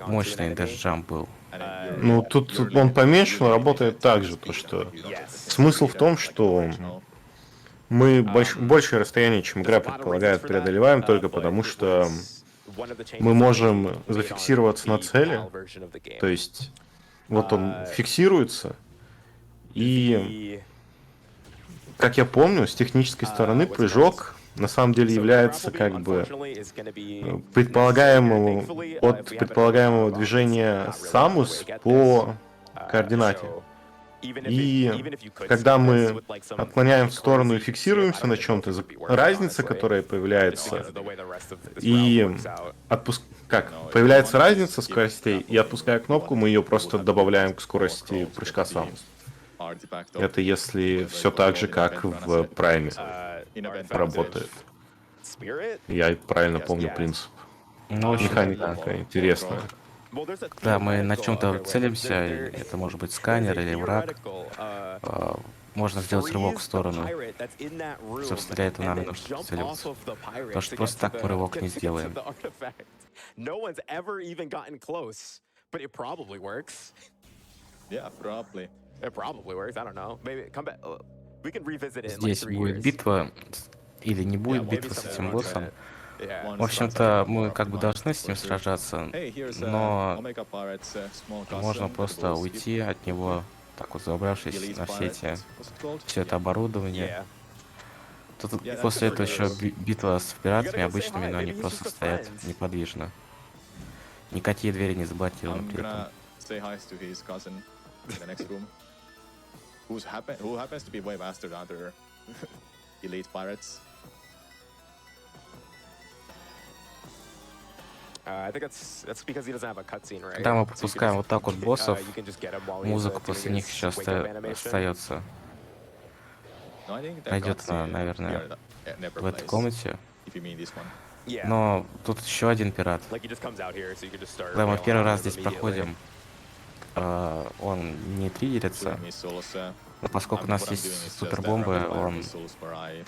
мощный Dash Jump был. Ну, тут он поменьше, но работает так же. То, что... Смысл в том, что мы большее расстояние, чем игра предполагает, преодолеваем только потому, что мы можем зафиксироваться на цели. То есть, вот он фиксируется, и, как я помню, с технической стороны прыжок на самом деле является как бы от предполагаемого движения Самус по координате. И когда мы отклоняем в сторону и фиксируемся на чем-то, разница, которая появляется, и появляется разница скоростей, и отпуская кнопку, мы ее просто добавляем к скорости прыжка Самус. Это если все так же, как в Прайме работает. Я правильно помню принцип. Ну, очень Механика такая интересная. Да, мы на чем-то целимся, это может быть сканер или враг. Можно сделать рывок в сторону. Собственно, для этого нам не нужно целиться. Потому что просто так мы рывок не сделаем. Здесь будет битва, или не будет битва с этим боссом. В общем-то, мы как бы должны с ним сражаться, но можно просто уйти от него, так вот забравшись на все это оборудование. Тут после этого еще битва с пиратами обычными, но они просто стоят неподвижно. Никакие двери не заблокированы при этом. say hi to his cousin in the next room, who happens to be way faster than other elite pirates. I think that's because he doesn't have a cutscene, right? Когда мы пропускаем вот так вот боссов, You can just get him while he's музыка doing после них his еще wake-up animation. остается. No, I think the Пойдет она, cutscene наверное, here never в этой plays, комнате. if you mean this one. Yeah. Но тут еще один пират. Like he just comes out here, so you can just start Когда мы wailing первый on раз him здесь immediately. проходим, он не триггерится, Shooting missiles, но поскольку у нас what I'm doing is есть just супербомбы, rapid fire он missiles where I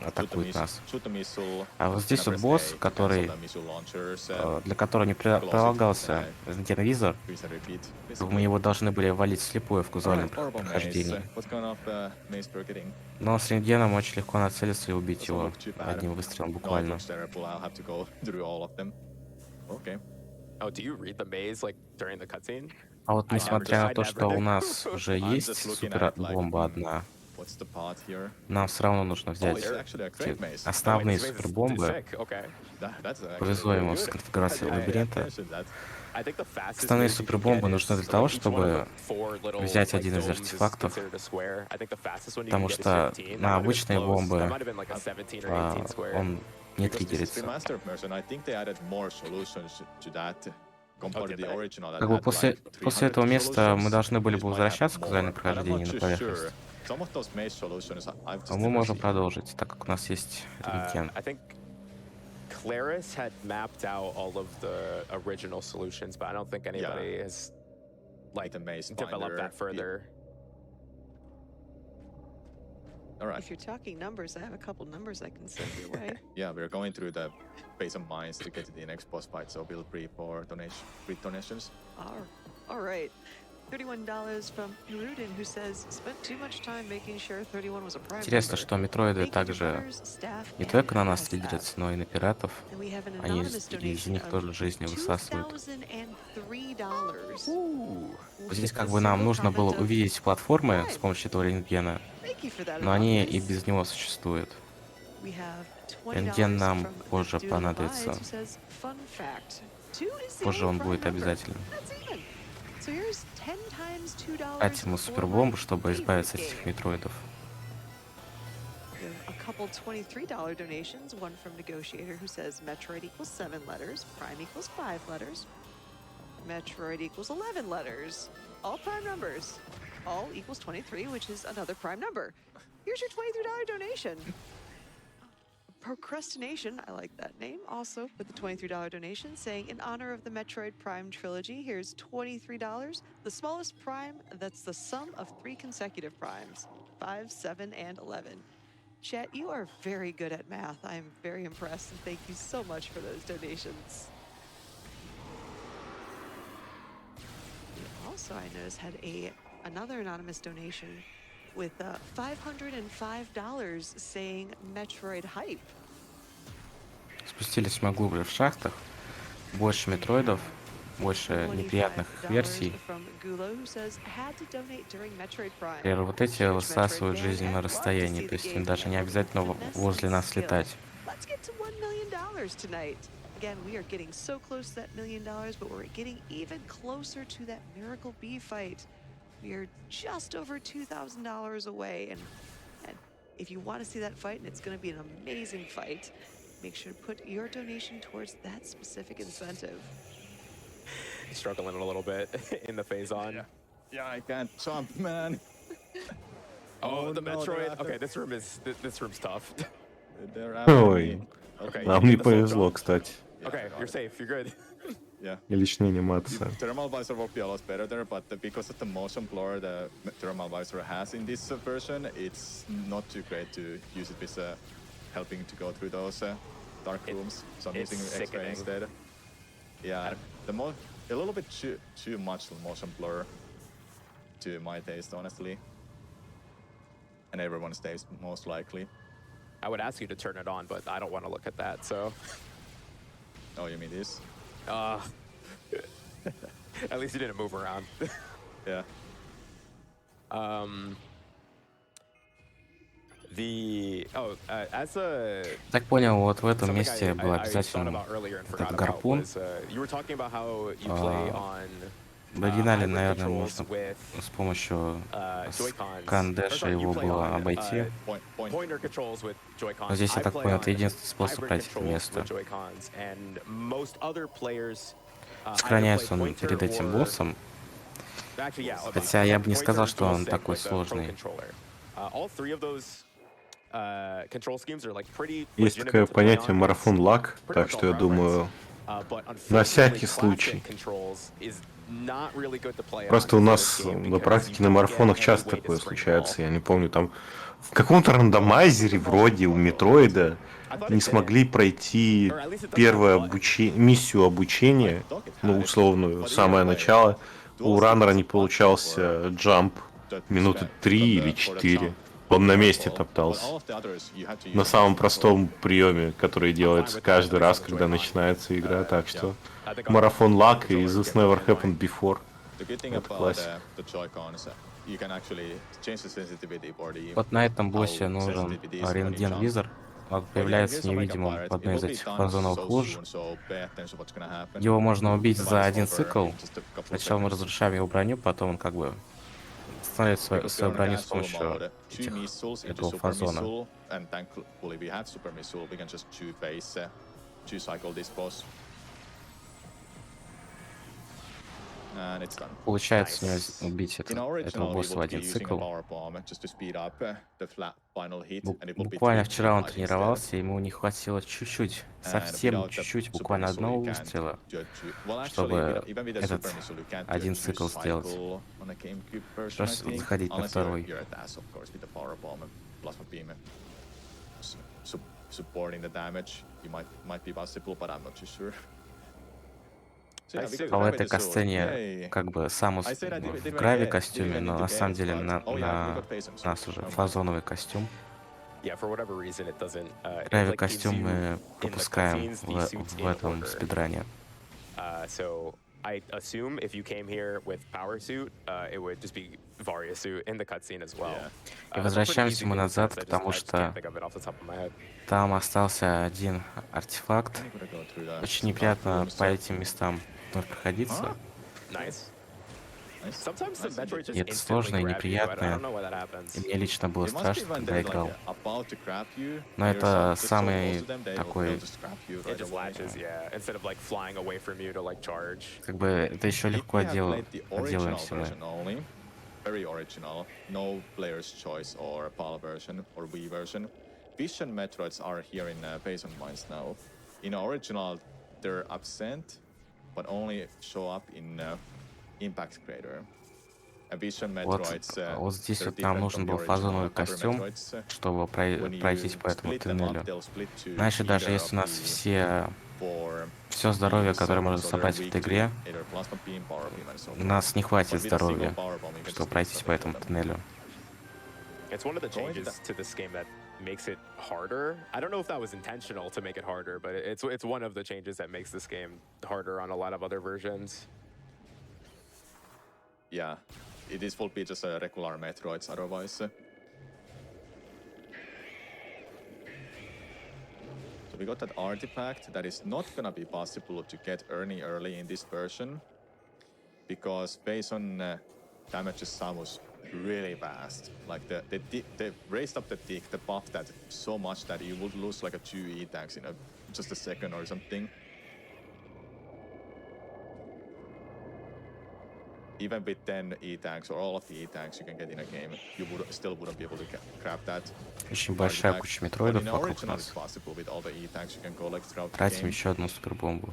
атакует нас. shoot the missile, А вот здесь and I вот press босс, A to который, cancel the missile launchers, для которого не прилагался рентгеновизор, rinse and repeat, мы basically. его должны были валить вслепую в казуальном Horrible maze. прохождении. What kind of maze we're getting? Но с рентгеном очень легко нацелиться и убить Doesn't его look too bad. одним выстрелом No, it буквально. looks terrible. I'll have to go through all of them. Okay. Oh, do you read the maze like during the cutscene? А вот несмотря на то, что у never нас уже I'm есть just looking at it like, супербомба одна, What's the path here? нам все равно нужно Oh, взять it's actually a great maze. основные This maze is супербомбы, sick. Okay. That's actually повезло ему really с good. конфигурацией I лабиринта. mentioned that. I think the fastest Основные maze you can супербомбы get нужны is, для того, like, each one of чтобы the four little, взять like, один из domes is артефактов, considered a square. I think the fastest one you потому can get is что 15. That на might have been обычные close. бомбы That might have been like a 17 or 18 square. он не Because this is триггерится. remastered version, I think they added more solutions to that compared to did the they? original. That Как бы had после like после 300 этого места мы solutions. должны были This бы might have возвращаться к more, казуальному but I'm not прохождению на too поверхность. sure. Some of those maze solutions I've just А мы never можем seen. продолжить, так как у нас есть рентген. I think Claris had mapped out all of the original solutions, but I don't think anybody has like The maze developed finder, that further. All right. If you're talking numbers, I have a couple numbers I can send your way. Yeah, we're going through the base of mines to get to the next boss fight, so we'll pre for donations. All right. $31 from Hirudin, who says, spent too much time making sure 31 was a prime Интересно, number. что метроиды Thank you to также runners, staff, не and только на нас staff. триггерятся, но и на пиратов. And we have an Они anonymous из donation них of тоже жизни высасывают. $2,003. Вот здесь как бы нам нужно было увидеть платформы с помощью этого рентгена, Thank you for that, но они и anonymous. без него существуют. We have Рентген $20 нам from позже Dude понадобится. Abides, who says, "Fun fact, 2 is the Позже only он prime будет number." обязательно. That's even. So here's 10 times $2 Дать ему for супербомбу, my чтобы favorite избавиться от game. этих метроидов. We have a couple $23 donations, one from Negotiator who says Metroid equals 7 letters, Prime equals 5 letters, Metroid equals 11 letters, all prime numbers, all equals 23, which is another prime number. Here's your $23 donation. Procrastination, I like that name, also with the $23 donation, saying in honor of the Metroid Prime trilogy, here's $23, the smallest prime that's the sum of 3 consecutive primes, 5, 7, and 11. Chat, you are very good at math. I am very impressed, and thank you so much for those donations. We also, I noticed, had another anonymous donation with $505 saying Metroid hype. Спустились мы глубже в шахтах, больше метроидов, больше неприятных их версий. From Gulo, who says, had to donate during Metroid Prime. Например, вот эти высасывают жизнь на расстоянии, то есть им даже не обязательно возле нас летать. Let's get to $1 million tonight. Again, we are getting so close to that $1 million, but we're getting even closer to that Miracle B fight. We are just over $2,000 away, and if you want to see that fight, and it's going to be an amazing fight, make sure to put your donation towards that specific incentive. Struggling a little bit in the phase on. Yeah, I can't jump, man. Oh, the no, Metroid. Okay, this room's tough. They're after Ой, me. Okay, нам you не get the full повезло, jump? кстати. Okay, you're safe. You're good. Yeah. И личная анимация. Thermal visor will be a lot better there, but because of the motion blur the thermal visor has in this version, it's not too great to use it with helping to go through those dark rooms. So I'm it's using X-ray sickening. instead. Yeah, a little bit too much motion blur to my taste, honestly. And everyone stays most likely. I would ask you to turn it on, but I don't want to look at that. So, Oh, you mean this? at least you didn't move around. Yeah. As a Так понял, вот в этом something месте был I thought обязательно about earlier and этот forgot about гарпун. was you were talking about how you play on В оригинале, наверное, можно с помощью скан-дэша его было обойти. Но здесь, я так понял, это единственный способ пройти это место. Сохраняется он перед этим боссом. Хотя я бы не сказал, что он такой сложный. Есть такое понятие марафон-лак, так что я думаю, на всякий случай. Просто у нас на практике на марафонах часто такое случается. Я не помню, там в каком-то рандомайзере вроде у Метроида не смогли пройти миссию обучения, ну, условную, самое начало. У раннера не получался джамп минуты 3 или 4. Он на месте топтался. На самом простом приеме, который делается каждый раз, когда начинается игра. Так что марафон лак и This Never Happened Before. Это классика. Вот на этом боссе нужен рентген-визор. Он появляется невидимым в одной из этих фазоновых луж. Его можно убить за один цикл. Сначала мы разрушаем его броню, потом он как бы восстанавливает свою броню с помощью этого фазона. Получается у него убить этого босса в один цикл. Буквально вчера он тренировался, ему не хватило чуть-чуть, совсем чуть-чуть, буквально одного выстрела, чтобы этот один цикл сделать. Просто заходить на второй. А в этой касцене как бы сам в грави костюме, но на самом деле на нас уже фазоновый костюм. Грави костюм мы пропускаем в этом спидране. I assume if you came here with power suit, it would just be Varia suit in the cutscene as well. И возвращаемся мы назад, потому что там остался один артефакт. Очень неприятно по этим местам проходиться. И это сложно и неприятно. И мне лично было страшно, когда я играл. Но это самый такой... Как бы это еще легко делаемся мы. Very original, no player's choice or PAL version or Wii version. Vision Metroids are here in Base on Mines now. In original, they're absent, but only show up in Impact Crater. Вот здесь вот нам нужен был фазоновый костюм, чтобы пройтись по этому туннелю. Иначе даже если у нас все здоровье, которое можно собрать в этой игре, у нас не хватит здоровья, чтобы пройтись по этому туннелю. Makes it harder. I don't know if that was intentional to make it harder, but it's one of the changes that makes this game harder on a lot of other versions. Yeah, it will be just a regular Metroids otherwise. So we got that artifact that is not gonna be possible to get early in this version because based on damage Samus really fast. Like they raised up the tick, they buffed that so much that you would lose like a 2 E-tanks in just a second or something. Even with 10 E-tanks or all of the E-tanks you can get in a game, you still wouldn't be able to grab that. Очень большая куча метроидов вокруг нас. Тратим еще одну супербомбу.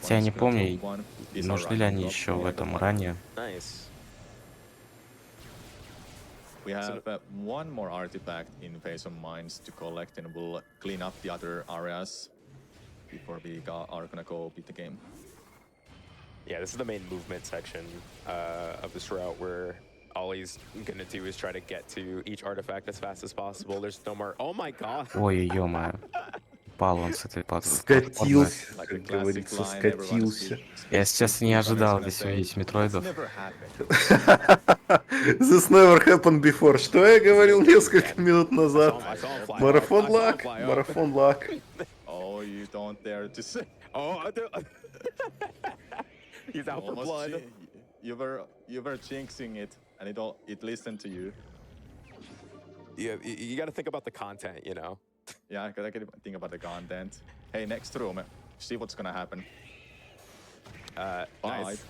Хотя я не помню, нужны ли они еще в этом ранее. We have one more artifact in Phase of Mines to collect and we'll clean up the other areas before we are gonna go beat the game. Yeah, this is the main movement section of this route where all he's gonna do is try to get to each artifact as fast as possible. There's no more... Oh my god! Ой, ё-моё. Упал он с этой Скатился, как говорится, скатился. Я сейчас не ожидал здесь увидеть метроидов. This never happened before. Что я говорил несколько минут назад? I saw him fly Марафон up. I saw him лак, fly up. марафон лак. Oh, you don't dare to say. Oh, he's out for Almost blood. you were jinxing it, and it listened to you. Yeah, you got to think about the content, you know. Yeah, I gotta think about the content. Hey, next room. See what's gonna happen. Nice.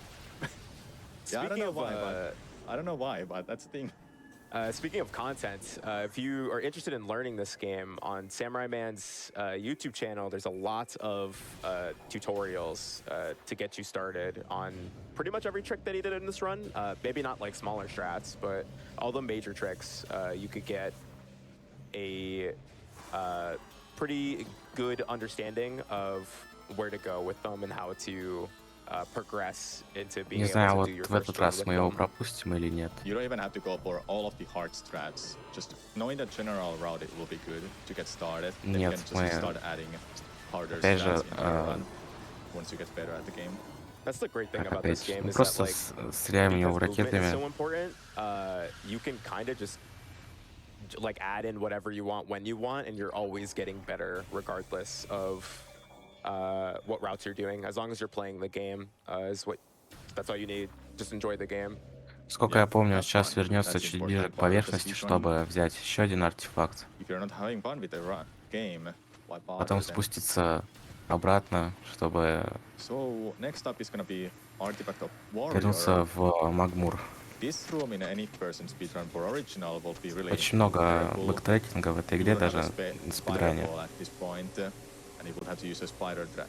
Yeah, I don't know Speaking of, why, but I don't know why, but that's the thing. Speaking of content, if you are interested in learning this game, on Samurai Man's YouTube channel, there's a lot of tutorials to get you started on pretty much every trick that he did in this run. Maybe not like smaller strats, but all the major tricks, you could get a pretty good understanding of where to go with them and how to progress into being Не able знаю, to вот do your в first этот run раз with мы его them. пропустим или нет. You don't even have to go for all of the hard strats. Just knowing the general route, it will be good to get started. Then you Нет, can мы... just start adding harder Опять же, strats in your run once you get better at the game. That's the great thing как about this опять, game ну is that просто like стреляем в него because movement is ракетами. so important, you can kind of just like add in whatever you want when you want, and you're always getting better regardless of what routes you're doing. As long as you're playing the game, that's all you need. Just enjoy the game. Сколько я помню, он сейчас вернется чуть ближе к поверхности, чтобы взять еще один артефакт. If you're not having fun with the game, why bother Потом then? спуститься обратно, чтобы So next up is gonna be Artifact of Warrior. вернуться в Магмур. This room in any person speedrun for original will be really Очень много terrible. бэктрекинга в этой You игре, will have даже a на спидране. spider ball at this point, and you will have to use a spider track.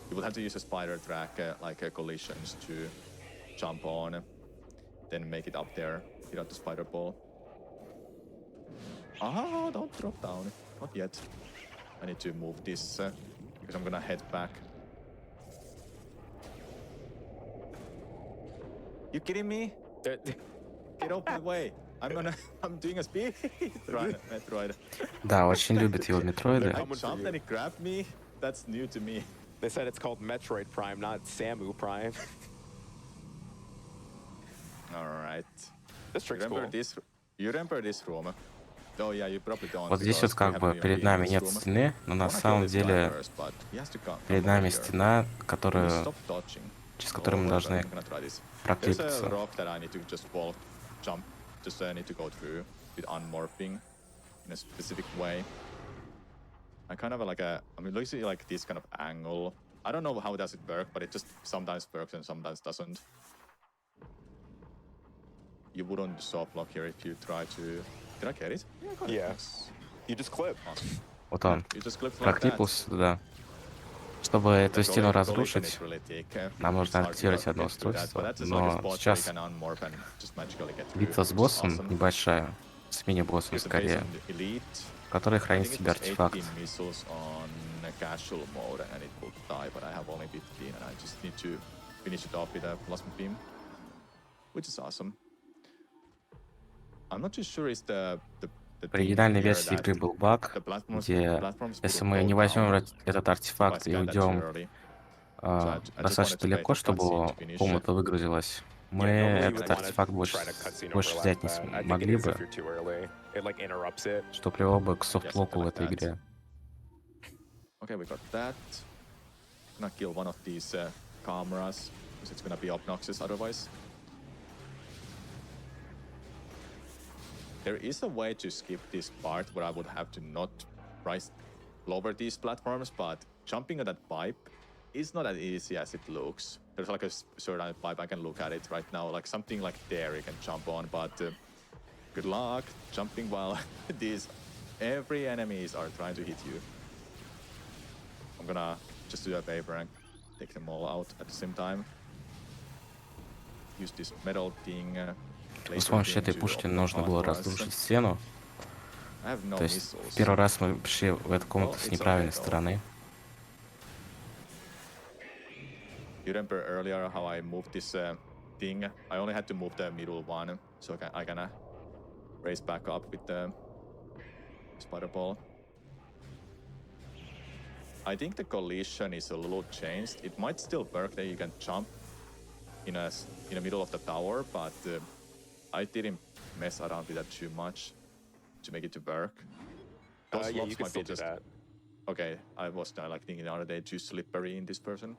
You will have to use a spider track like collisions to jump on, then make it up there without the spider ball. Ah, don't drop down. Not yet. I need to move this because I'm gonna head back. You kidding me? Get off my way. I'm doing a speed run, Metroid. Да, очень любит его метроиды. I jumped and it grabbed me. That's new to me. They said it's called Metroid Prime, not Samu Prime. All right. This trick's cool. You remember this room? Oh yeah, you probably don't. Вот здесь вот как бы перед нами нет стены, но на самом деле перед нами стена, которую, через которую мы должны прокликаться. Just need to go through with unmorphing in a specific way. I kind of looking like this kind of angle. I don't know how does it work, but it just sometimes works and sometimes doesn't. You wouldn't soft block here if you try to. Did I get it? Yeah, I got it. Yeah. Nice. You just clip. Awesome. Вот он, You just clipped like прокликался туда. Чтобы эту стену разрушить, нам нужно активировать одно устройство, но сейчас битва с боссом небольшая, с мини-боссом скорее, в которой хранит в себе артефакт. В оригинальной версии игры был баг, где если мы не возьмем этот артефакт и уйдем достаточно далеко, чтобы комната выгрузилась, мы этот артефакт больше взять не смогли бы, что привело бы к софтлоку в этой игре. Okay, we got that. Gonna kill one of these cameras because it's gonna be obnoxious otherwise. There is a way to skip this part where I would have to not lower these platforms, but jumping at that pipe is not as easy as it looks. There's like a certain pipe, I can look at it right now, like something like there you can jump on, but good luck jumping while every enemies are trying to hit you. I'm gonna just do a favor and take them all out at the same time. Use this metal thing. С помощью этой пушки нужно было разрушить стену. То есть первый раз мы пришли в эту комнату с неправильной стороны. You remember earlier how I moved this thing? I only had to move the middle one, so I can raise back up with the spider ball. I think the collision is a little changed. It might still work that you can jump in the middle of the tower, but I didn't mess around with that too much to make it to work. Those Yeah, lobs you can might still be do just that. okay. I was like thinking, are they too slippery in this version?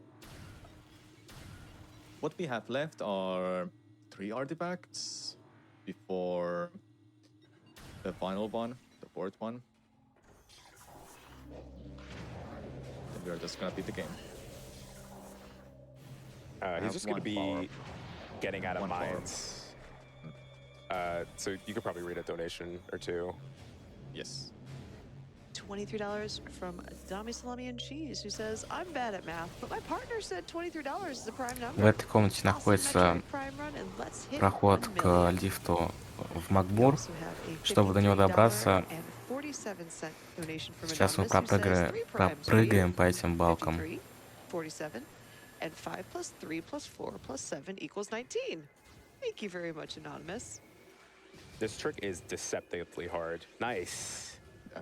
What we have left are 3 artifacts before the final one, the 4th one. And we're just gonna beat the game. He's just gonna be getting out of mines. So you could probably read a donation or two. Yes. $23 from Dami Salami and Cheese, who says, I'm bad at math, but my partner said $23 is a prime В number. этой комнате находится проход к лифту в Макбур. Чтобы до него добраться, сейчас мы пропрыгаем по этим балкам. 47, and 5 plus 3 plus 4 plus 7 equals 19. Thank you very much, Anonymous. This trick is deceptively hard. Nice.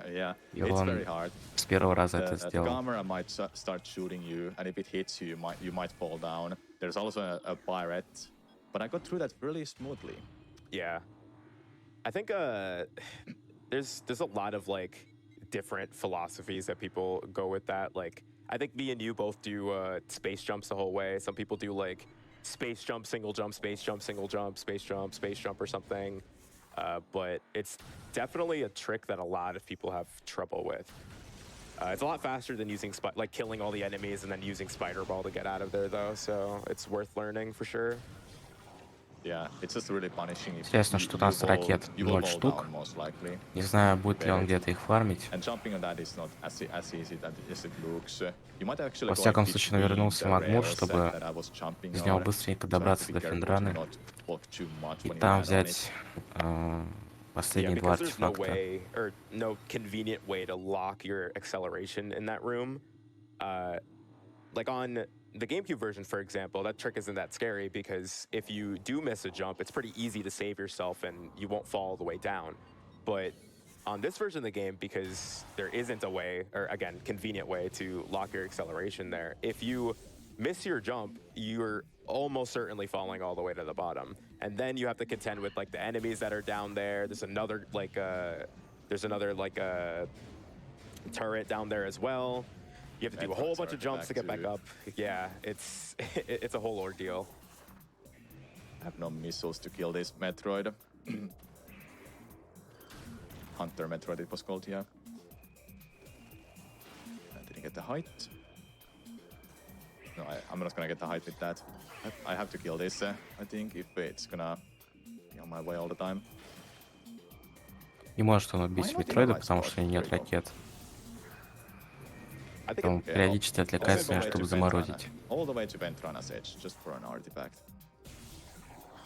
Yeah, И it's он very hard. с первого раза это The сделал. camera might start shooting you, and if it hits you, you might fall down. There's also a pirate, but I got through that really smoothly. Yeah, I think there's a lot of like different philosophies that people go with that. Like I think me and you both do space jumps the whole way. Some people do like space jump, single jump, space jump, single jump, space jump, or something. But it's definitely a trick that a lot of people have trouble with. It's a lot faster than using like killing all the enemies and then using Spider Ball to get out of there, though. So it's worth learning for sure. Yeah, it's just really punishing. Интересно, что у нас ракет 0 штук. Не знаю, будет ли он где-то их фармить. Во всяком случае, он вернулся в Макмур, чтобы из него быстренько добраться до Фендраны и там взять последние 2 артефакта. No convenient way to lock your acceleration in that room. Like on the GameCube version, for example, that trick isn't that scary because if you do miss a jump, it's pretty easy to save yourself and you won't fall all the way down. But on this version of the game, because there isn't a way, or again, convenient way to lock your acceleration there, if you miss your jump, you're almost certainly falling all the way to the bottom. And then you have to contend with like the enemies that are down there. There's another turret down there as well. You have to do a whole bunch of jumps to get back up. Yeah, it's a whole ordeal. I have no missiles to kill this Metroid. Hunter Metroid it was called, yeah. I didn't get the height. No, I'm not gonna get the height with that. I have to kill this, I think, if it's gonna be on my way all the time. Не может он убить Метроида, потому что у него нет ракет. Он периодически отвлекается на него, чтобы заморозить. All the way to Ventrana's edge, just for an artifact.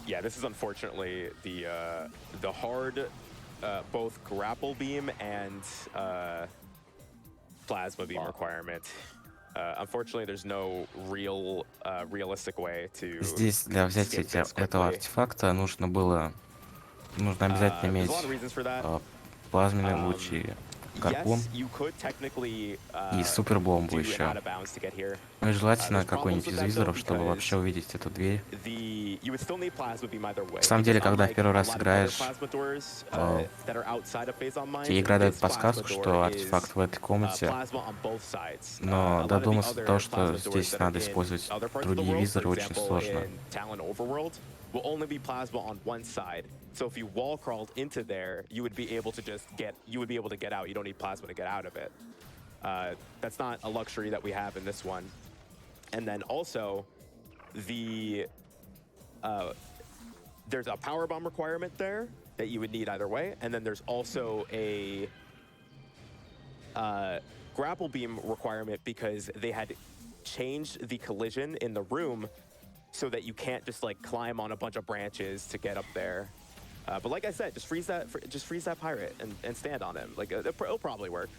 Yeah, this is unfortunately the hard both grapple beam and plasma beam requirement. Unfortunately, there's no realistic way to. Здесь для взятия этого артефакта нужно обязательно иметь плазменные лучи, гарпун и супербомбу еще. Ну и желательно какой-нибудь из визоров, чтобы вообще увидеть эту дверь. На самом деле, когда в первый раз играешь, тебе игра дает подсказку, что артефакт в этой комнате, но додуматься до того, что здесь надо использовать другие визоры, очень сложно. Will only be plasma on one side. So if you wall crawled into there, you would be able to get out. You don't need plasma to get out of it. That's not a luxury that we have in this one. And then also, there's a power bomb requirement there that you would need either way. And then there's also a grapple beam requirement because they had changed the collision in the room so that you can't just like climb on a bunch of branches to get up there. But like I said, just freeze that pirate and stand on him. Like it'll probably work.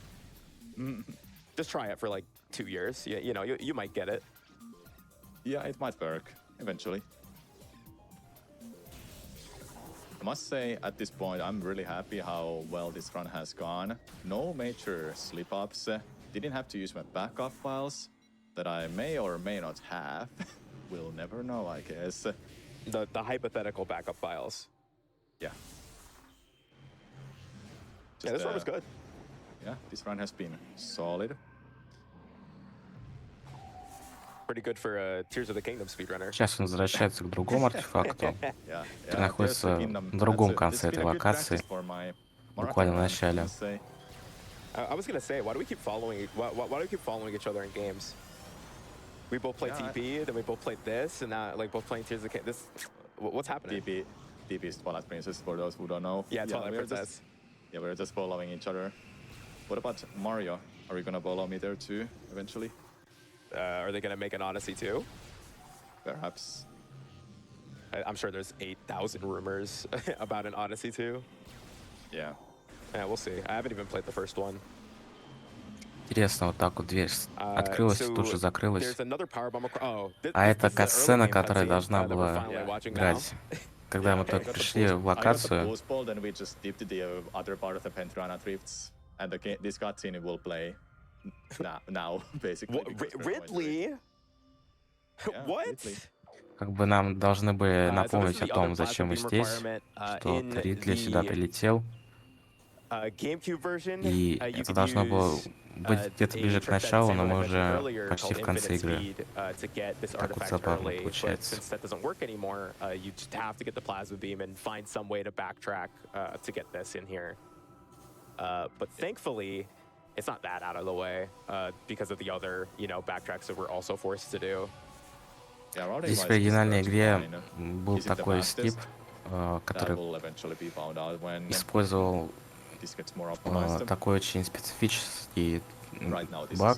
Just try it for like 2 years. You might get it. Yeah, it might work eventually. I must say, at this point, I'm really happy how well this run has gone. No major slip-ups. Didn't have to use my backup files that I may or may not have. We'll never know, I guess. The hypothetical backup files. Yeah. Yeah, this run was good. Yeah, this run has been solid. Pretty good for a Tears of the Kingdom speedrunner. Сейчас он возвращается к другому артефакту, который находится в другом конце этой локации, буквально в начале. I was gonna say, why do we keep following each other in games? We both played TP, then we both played this, and now like both playing Tears of the Kingdom. What's happening? TP is Twilight Princess, for those who don't know. Yeah, Twilight Princess. We're just following each other. What about Mario? Are you gonna follow me there too, eventually? Are they gonna make an Odyssey too? Perhaps. I'm sure there's 8,000 rumors about an Odyssey too. Yeah. Yeah, we'll see. I haven't even played the first one. Интересно, вот так вот дверь открылась и тут же закрылась. Oh, А это катсцена, которая должна была играть. Когда мы только пришли в локацию. This cutscene will play now, basically. Ridley? What? Как бы нам должны были напомнить о том, зачем мы здесь, что Ридли сюда прилетел. И это должно было быть где-то ближе к началу, но мы уже почти в конце игры. Так вот забавно получается. But thankfully, it's not that out of the way because of the other, backtracks that we're also forced to do. Здесь в оригинальной игре был такой скип, который использовал такой очень специфический баг,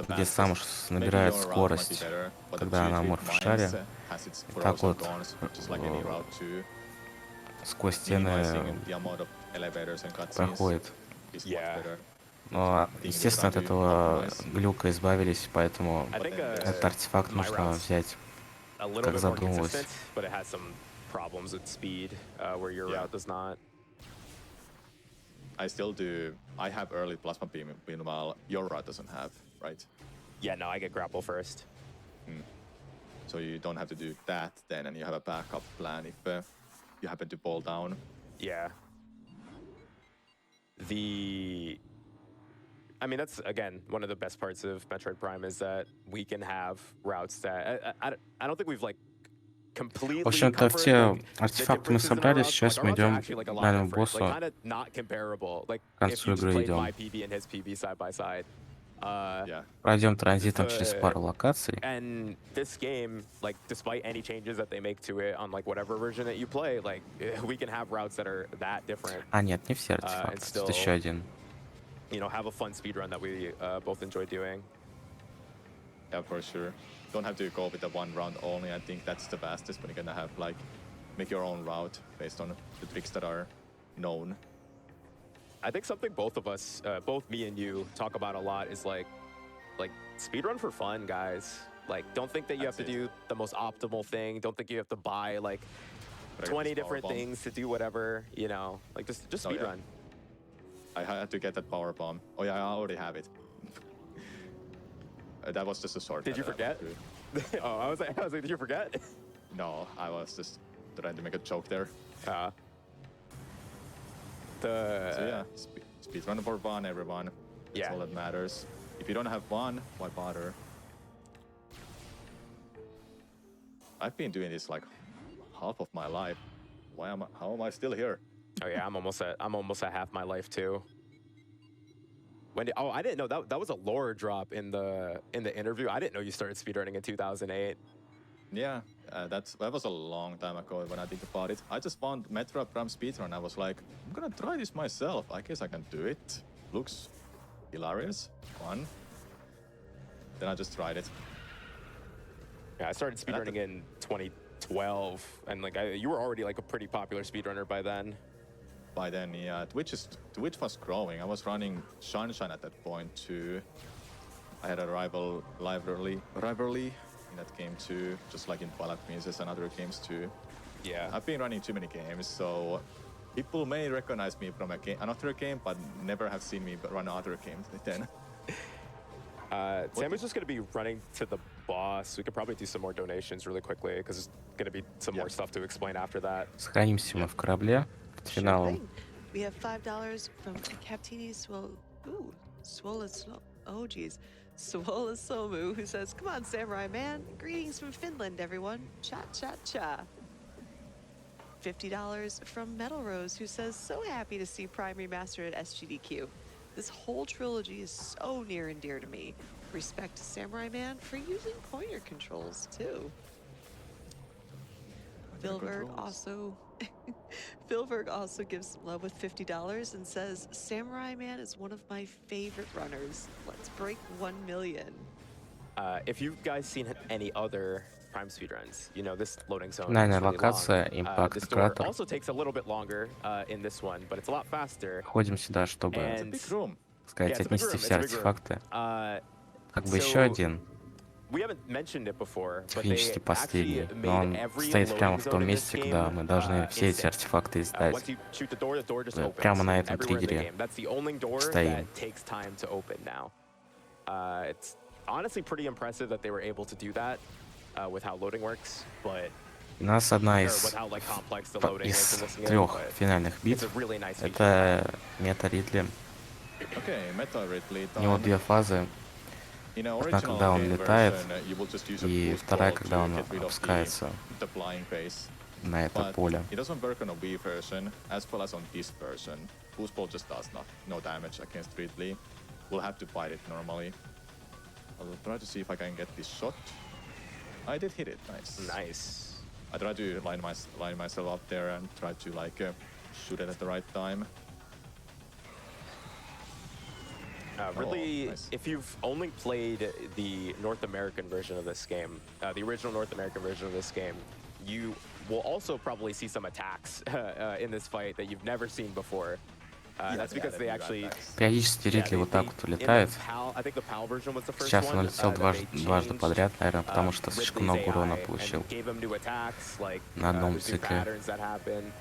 где сам набирает скорость, когда она морф в шаре. И так вот сквозь стены проходит. Но, естественно, от этого глюка избавились, поэтому этот артефакт нужно взять, как задумывалось. I have early plasma beam, meanwhile your route doesn't have, right? Yeah, no, I get grapple first. So you don't have to do that then, and you have a backup plan if you happen to fall down. Yeah. I mean, that's, again, one of the best parts of Metroid Prime is that we can have routes that... I don't think we've, like, В общем-то, все артефакты мы собрали, сейчас мы идем к финальному боссу. К концу игры идем. Пройдем транзитом через пару локаций. And this game, like, despite any changes that they make to it on like whatever version that you play, like, we can have routes that are that different. А нет, не все артефакты. Тут еще один. Have a fun speedrun that we both enjoy doing. Yeah, for sure. Don't have to go with the one round only. I think that's the fastest when you're gonna have like make your own route based on the tricks that are known. I think something both of us, both me and you, talk about a lot is like speedrun for fun, guys. Like, don't think that you have to do the most optimal thing. Don't think you have to buy like 20 different things to do whatever. Like just speedrun. Yeah. I had to get that power bomb. Oh yeah, I already have it. That was just a short. Did you forget? Oh, I was like, did you forget? No, I was just trying to make a joke there. So yeah, speedrun for fun, everyone. That's all that matters. If you don't have fun, why bother? I've been doing this like half of my life. How am I still here? Oh yeah, I'm almost at half my life too. I didn't know that was a lore drop in the interview. I didn't know you started speedrunning in 2008. Yeah, that was a long time ago when I think about it. I just found Metroid Prime speedrun. I was like, I'm gonna try this myself. I guess I can do it. Looks hilarious, fun. Then I just tried it. Yeah, I started speedrunning in 2012, and like you were already like a pretty popular speedrunner by then. By then, yeah, Twitch was growing. I was running Sunshine at that point too. I had a rivalry in that game too, just like in Twilight Princess and other games too. Yeah, I've been running too many games, so people may recognize me from another game, but never have seen me run other games then. Samu's just going to be running to the boss. We could probably do some more donations really quickly because there's going to be some more stuff to explain after that. Сохранимся мы в корабле под финалом. We have $5 from Captini Swola Somu, who says, "Come on, Samurai Man. Greetings from Finland, everyone. Cha cha cha." $50 from Metal Rose, who says, "So happy to see Prime Remastered at SGDQ. This whole trilogy is so near and dear to me. Respect to Samurai Man for using pointer controls, too." Philberg also gives some love with $50 and says, "Samurai Man is one of my favorite runners. Let's break 1 million." If you guys seen any other Prime speedruns, you know this loading zone is Финальная really локация, long. Impact This door Crater. also takes a little bit longer in this one, but it's a lot faster. Ходим сюда, чтобы, And сказать, it's a big отнести room, все it's a big room. артефакты. Как бы So еще один, we haven't mentioned it before, but they технически последний, actually но он made every стоит прямо loading в zone том in this месте, куда мы game должны все эти instant. артефакты издать. Once you shoot the door just opens. Прямо на этом Everywhere in the триггере game. That's the only door стоим. that takes time to open now. It's honestly pretty impressive that they were able to do that with how loading works, but У нас одна or из, with how like complex the loading is in this game. 3 But финальных it's битв. a really nice feature. Это Мета Ридли. У него две фазы. Одна, когда он летает, и вторая, когда он опускается на это поле. It doesn't work on a Wii version as well as on this version. Boost Ball just does no damage against Ridley. We'll have to fight it normally. I'll try to see if I can get this shot. I did hit it, nice. Nice. I try to line myself up there and try to like shoot it at the right time. Really, nice. if you've only played the North American version of this game, the original North American version of this game, you will also probably see some attacks in this fight that you've never seen before. That's because they actually... Периодически Ридли вот так вот улетает. I think the PAL version was the first Сейчас он one, улетел that they дважды changed, подряд, наверное, потому что слишком Ridley's много урона AI получил and gave him new attacks, like, на одном there's new цикле. patterns that happen.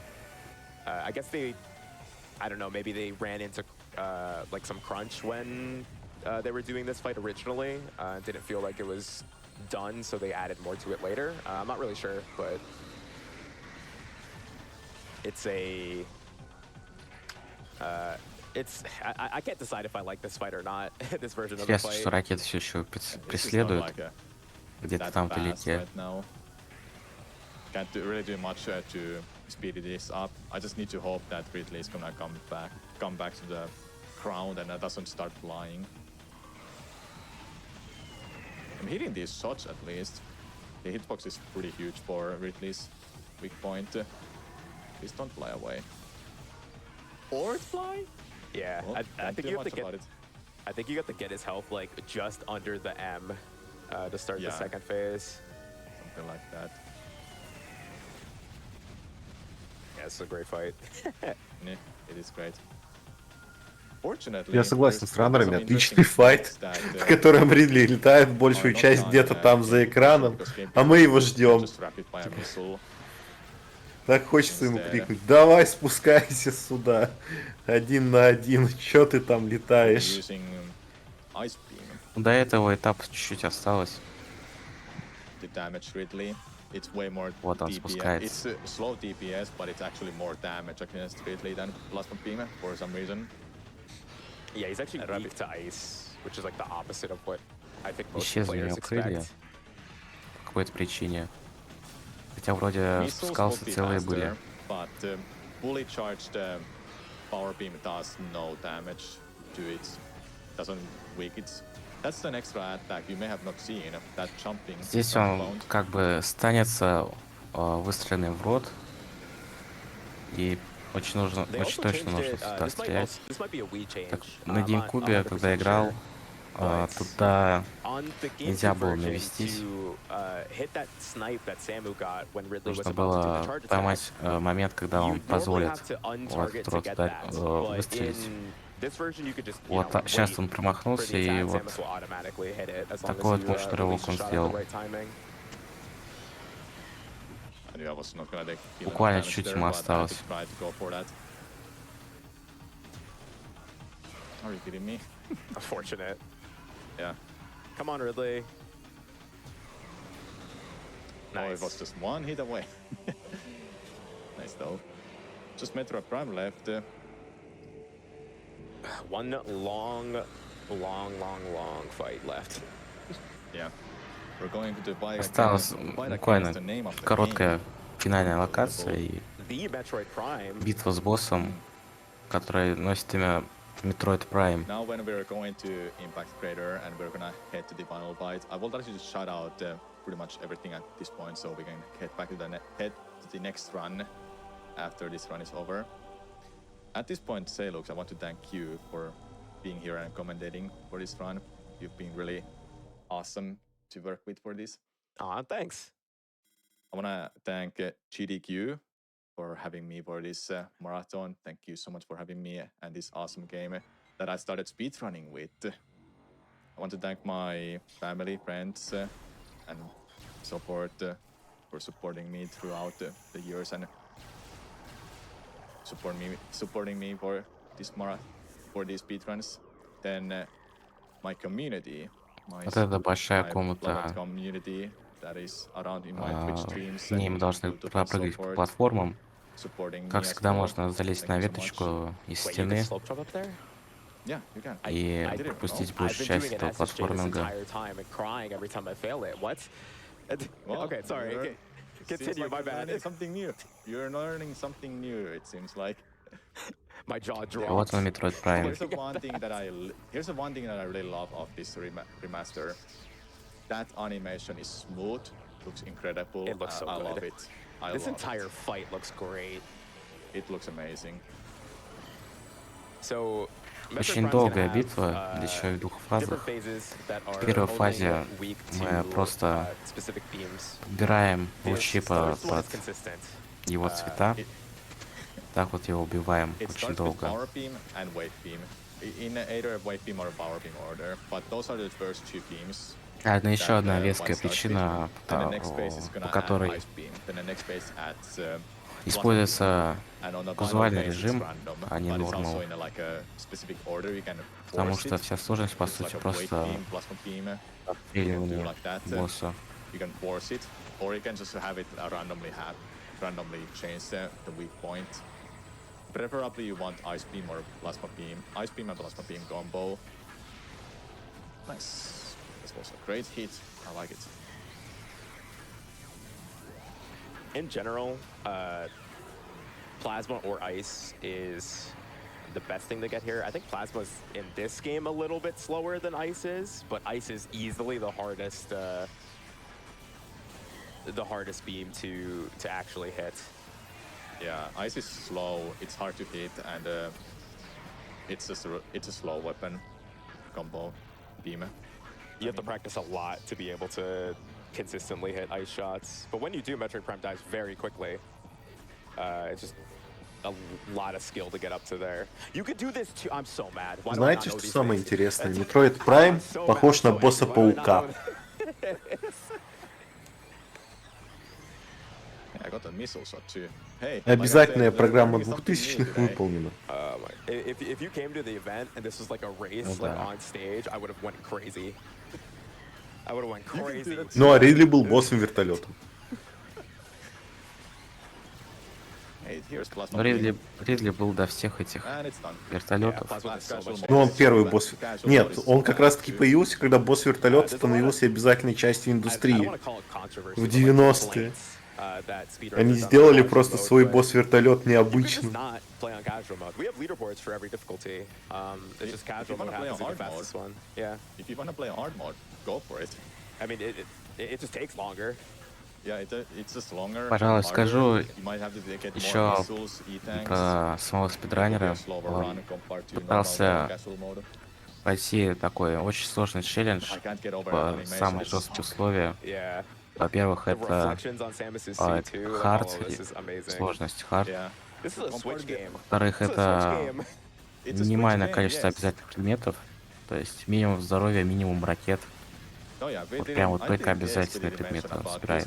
I guess they, I don't know, maybe they ran into like some crunch when they were doing this fight originally. Didn't feel like it was done, so they added more to it later. I'm not really sure, but it's a... I can't decide if I like this fight or not, this version of the Интересно, fight. что ракеты все еще преследуют где-то там вдалеке. Can't really do much to speed this up. I just need to hope that Ridley is gonna come back to the ground and doesn't start flying. I'm hitting these shots at least. The hitbox is pretty huge for Ridley's weak point. Please don't fly away. Or fly? Yeah, Well, I think you have to get. about it. I think you have to get his health like just under the M to start the Yeah. second phase. Something like that. Yeah, it's a great fight. Yeah, it is great. Fortunately, Я согласен с раннерами, there's some отличный interesting файт, things that, в котором Ридли летает большую часть где-то там за экраном, а мы его ждем. just rapid fire missile. Так хочется ему крикнуть: давай спускайся сюда, 1 на 1, чё ты там летаешь? Using ice beam До этого этапа чуть-чуть осталось. to damage Ridley. It's way more Вот он DPS. спускается. It's slow DPS, but it's actually more damage against Ridley than Plasma Beam for some reason. Yeah, he's actually Rapid. weak to ice, which is like the opposite of what I think most Исчезли у players него крылья expect. по какой-то причине. Хотя вроде Missiles спускался will be целые были. faster, but fully charged power beam does no damage to it. Doesn't weak it. That's an extra attack you may have not seen. That jumping. Здесь from он ground. как бы станется выстроенным в рот. И очень They also точно changed нужно it, туда this might стрелять. this might be a Wii change. Так, I'm на not GameCube, 100% когда играл, but туда on the нельзя GameCube было version, навестись. to hit that snipe that Samu got when Ridley was Нужно about to do the было charge attack, поймать момент, когда you он normally позволит have to в untarget этот to рот get that, but выстрелить. in this version you could just, you Вот know, сейчас wait он for промахнулся, the и attack. вот Samus will automatically hit it as long такой as вот you мощный release рывок the он shot at сделал. the right timing. I knew I was not gonna take Буквально damage чуть there, ему but I осталось. did try to go for that. Are you kidding me? Unfortunate. Yeah. Come on, Ridley. Oh, Nice. it was just one hit away. Nice though. Just Metroid Prime left. One long fight left. Yeah. We're going to fight Осталась against буквально the name of the короткая финальная game. локация и The Metroid Prime. битва с боссом, который носит имя Metroid Prime. Now when we're going to Impact Crater and we're gonna head to the final fight, I will actually just shout out pretty much everything at this point so we can head back to the next run after this run is over. At this point, Sailux, I want to thank you for being here and commentating for this run. You've been really awesome to work with for this. Aw, thanks. I want to thank GDQ for having me for this marathon. Thank you so much for having me and this awesome game that I started speedrunning with. I want to thank my family, friends, and support for supporting me throughout the years and supporting me for this for these speedruns. Then my community, my Вот это большая beloved комната. community that is around in my Twitch streams. В ней мы должны пропрыгать по платформам. Как всегда, можно залезть на веточку из стены и пропустить большую часть этого платформинга. Okay, sorry. Continue, my bad. Something new. You're learning something new, it seems like. My jaw dropped. Вот он, Metroid Prime. Here's the one thing that I really love of this remaster. That animation is smooth, looks incredible. It looks so I good. love it. This entire fight looks great. It looks amazing. So, Очень долгая битва, да еще и в двух фазах. В первой фазе мы просто убираем лучи под его цвета. Так вот его убиваем очень долго. А еще одна веская причина, по которой используется казуальный режим, а не нормал. Потому что вся сложность, по сути, просто отстреливание босса. Preferably you want Ice Beam or Plasma Beam. Ice Beam and Plasma Beam combo. Nice. This was a great hit. I like it. In general, Plasma or Ice is the best thing to get here. I think Plasma's in this game a little bit slower than Ice is, but Ice is easily the hardest beam to actually hit. Yeah, Ice is slow, it's hard to hit, and it's a slow weapon combo beam. You have to practice a lot to be able to consistently hit Ice shots. But when you do, Metroid Prime dies very quickly. It's just a lot of skill to get up to there. You could do this too. I'm so mad. Знаете, что самое интересное? Metroid Prime похож на босса-паука. Обязательная программа 2000-х выполнена. If you came to the event and this was like a race like on stage, I would have went crazy. I would have went crazy. Ну а Ридли был боссом вертолетом. Ридли был до всех этих вертолетов. Ну он первый босс. Нет, он как раз таки появился, когда босс вертолета становился обязательной частью индустрии. В 90-е. Они сделали просто свой босс-вертолет необычным. Пожалуй, скажу еще про самого спидранера. Он пытался пройти такой очень сложный челлендж по самые жесткие условия. Во-первых, это хард, сложность хард. Во-вторых, это минимальное количество обязательных предметов, то есть минимум здоровья, минимум ракет. Вот прям вот только обязательные предметы он собирает.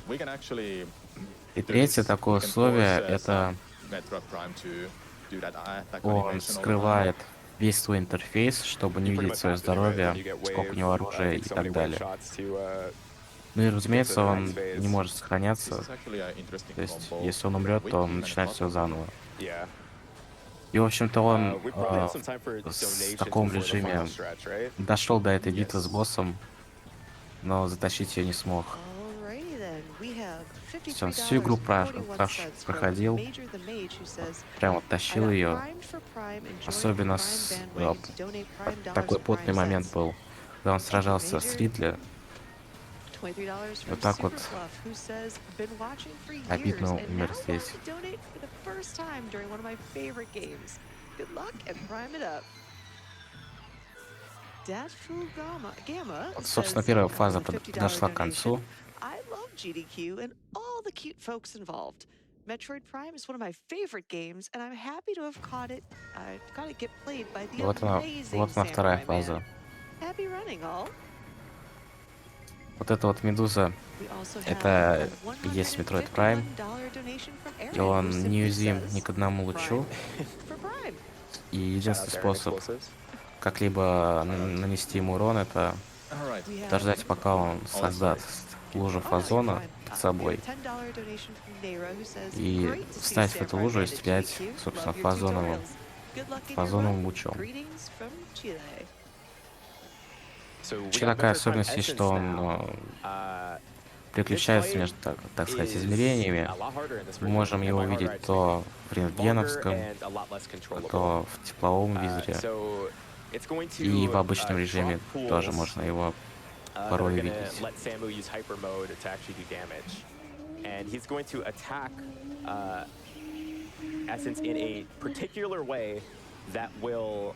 И третье такое условие, это он скрывает весь свой интерфейс, чтобы не You pretty видеть much свое have to do it. здоровье, You get сколько у wave, него I оружия и think so так many wave далее. shots to Ну и get to разумеется, the next он не phase. может This сохраняться. is actually an interesting То есть, combo. если он умрет, то он Wicking and начинает все Cuttle. заново. Yeah. И, в общем-то, он We probably have some time for в donations таком before the final режиме stretch, right? дошел до этой битвы с Yes. боссом, но затащить ее не смог. Alrighty then, we have То есть он всю игру $53.41 from проходил, Major the Mage, who says, прям вот I тащил got ее. primed for Prime and joined the Особенно Prime bandwagon to donate Prime dollars такой and Prime потный момент cents. был, когда он Thank you, сражался с Major. Ридли. $23 И from вот так вот Superfluff, who says, been watching for years обидно and умер now здесь. want to donate for the first time during one of my favorite games. Good luck and prime it up. Datfu Gamma Вот, собственно, says, первая for фаза the $50 подошла к концу. donation, I love GDQ and all the cute folks involved. Metroid Prime is one of my favorite games, and I'm happy to have caught it get played by the Вот amazing она вторая Samurai фаза. Man. Happy running, all. Вот эта вот медуза, We also have это a и есть Metroid Prime. $151 donation from И Aaron, who он simply неуязвим says, ни к одному лучу. Prime for Prime. И Shout out единственный to Aaron способ Explosives. как-либо нанести ему урон, это Alright. We have дождать, пока он sorry. создаст лужу Oh, no, you're фазона fine. перед We собой. have a $10 donation from Nera, who says, И great to see встать в эту Samurai лужу и Man at стрелять, GDQ. собственно, Love your фазоновым tutorials. Good luck in your фазоновым run. лучом. Greetings from Chile. So we Вообще got такая Metroid Prime особенность есть, Essence что он now. This переключается fight между, так сказать, is измерениями. a lot harder in this Мы version, можем and его by harder, увидеть I'd say то в longer рентгеновском, and a lot less controllable. то в тепловом визоре. So it's going И to в обычном drop режиме тоже pools можно его that are порой gonna видеть. let Samu use hyper mode to actually do damage. And he's going to attack Essence in a particular way that will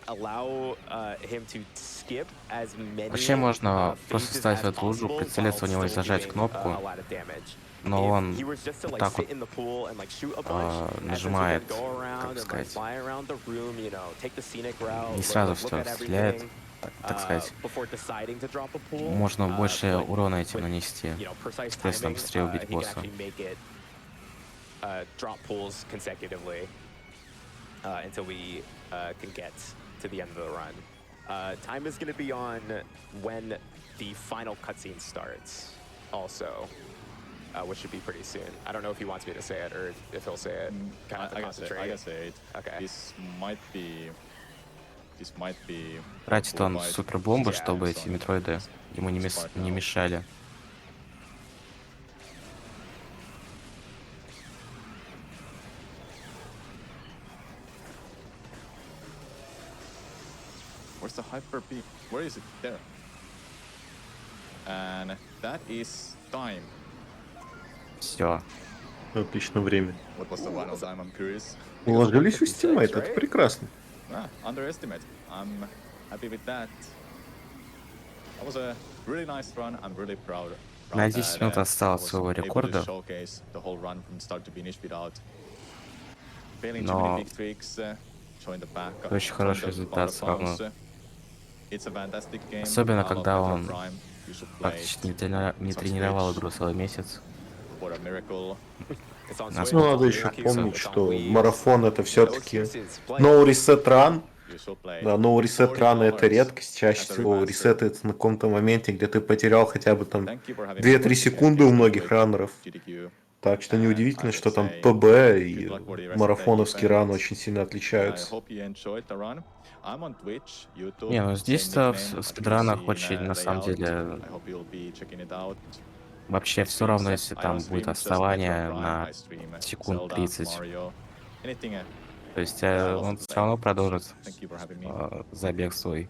allow him to skip as many Вообще можно просто phases встать в as эту лужу, possible прицелиться while в него и still зажать doing кнопку, a lot of damage. но If он he was just to вот like так sit вот in the pool and like shoot a bunch, Essence would нажимает, then go around как and like сказать, fly around the room, you know, take the scenic route, не сразу look все at стреляет, everything, так сказать. before deciding to drop a pool. Можно больше But урона этим with, нанести, you know, precise соответственно, timing, быстрее убить he can босса. actually make it drop pools consecutively until we can get to the end of the run. Time is going to be on when the final cutscene starts, also, which should be pretty soon. I don't know if he wants me to say it or if he'll say it. Kind of I can concentrate. say it. Okay. This might be. Тратит он супербомбы, Yeah, чтобы эти метроиды ему не мешали. Where's the hyper peak? Where is it? There. And that is time. Все. Отлично время. What was the final time? I'm curious. Уложились в Steamate, это прекрасно. Underestimate. I'm happy with that. That was a really nice run. I'm really proud. На 10 минут осталось от своего рекорда. Но очень хороший результат все равно. Особенно, когда он практически не тренировал игру целый месяц. Ну, надо еще помнить, что марафон это все-таки no reset run. Да, no reset run это редкость. Чаще всего ресетается на каком-то моменте, где ты потерял хотя бы там 2-3 секунды у многих раннеров. Так что неудивительно, что там ПБ и марафоновский ран очень сильно отличаются. Не, ну здесь-то в спидранах очень, на самом деле, вообще все равно, если там будет отставание на секунд 30. То есть он все равно продолжит забег свой.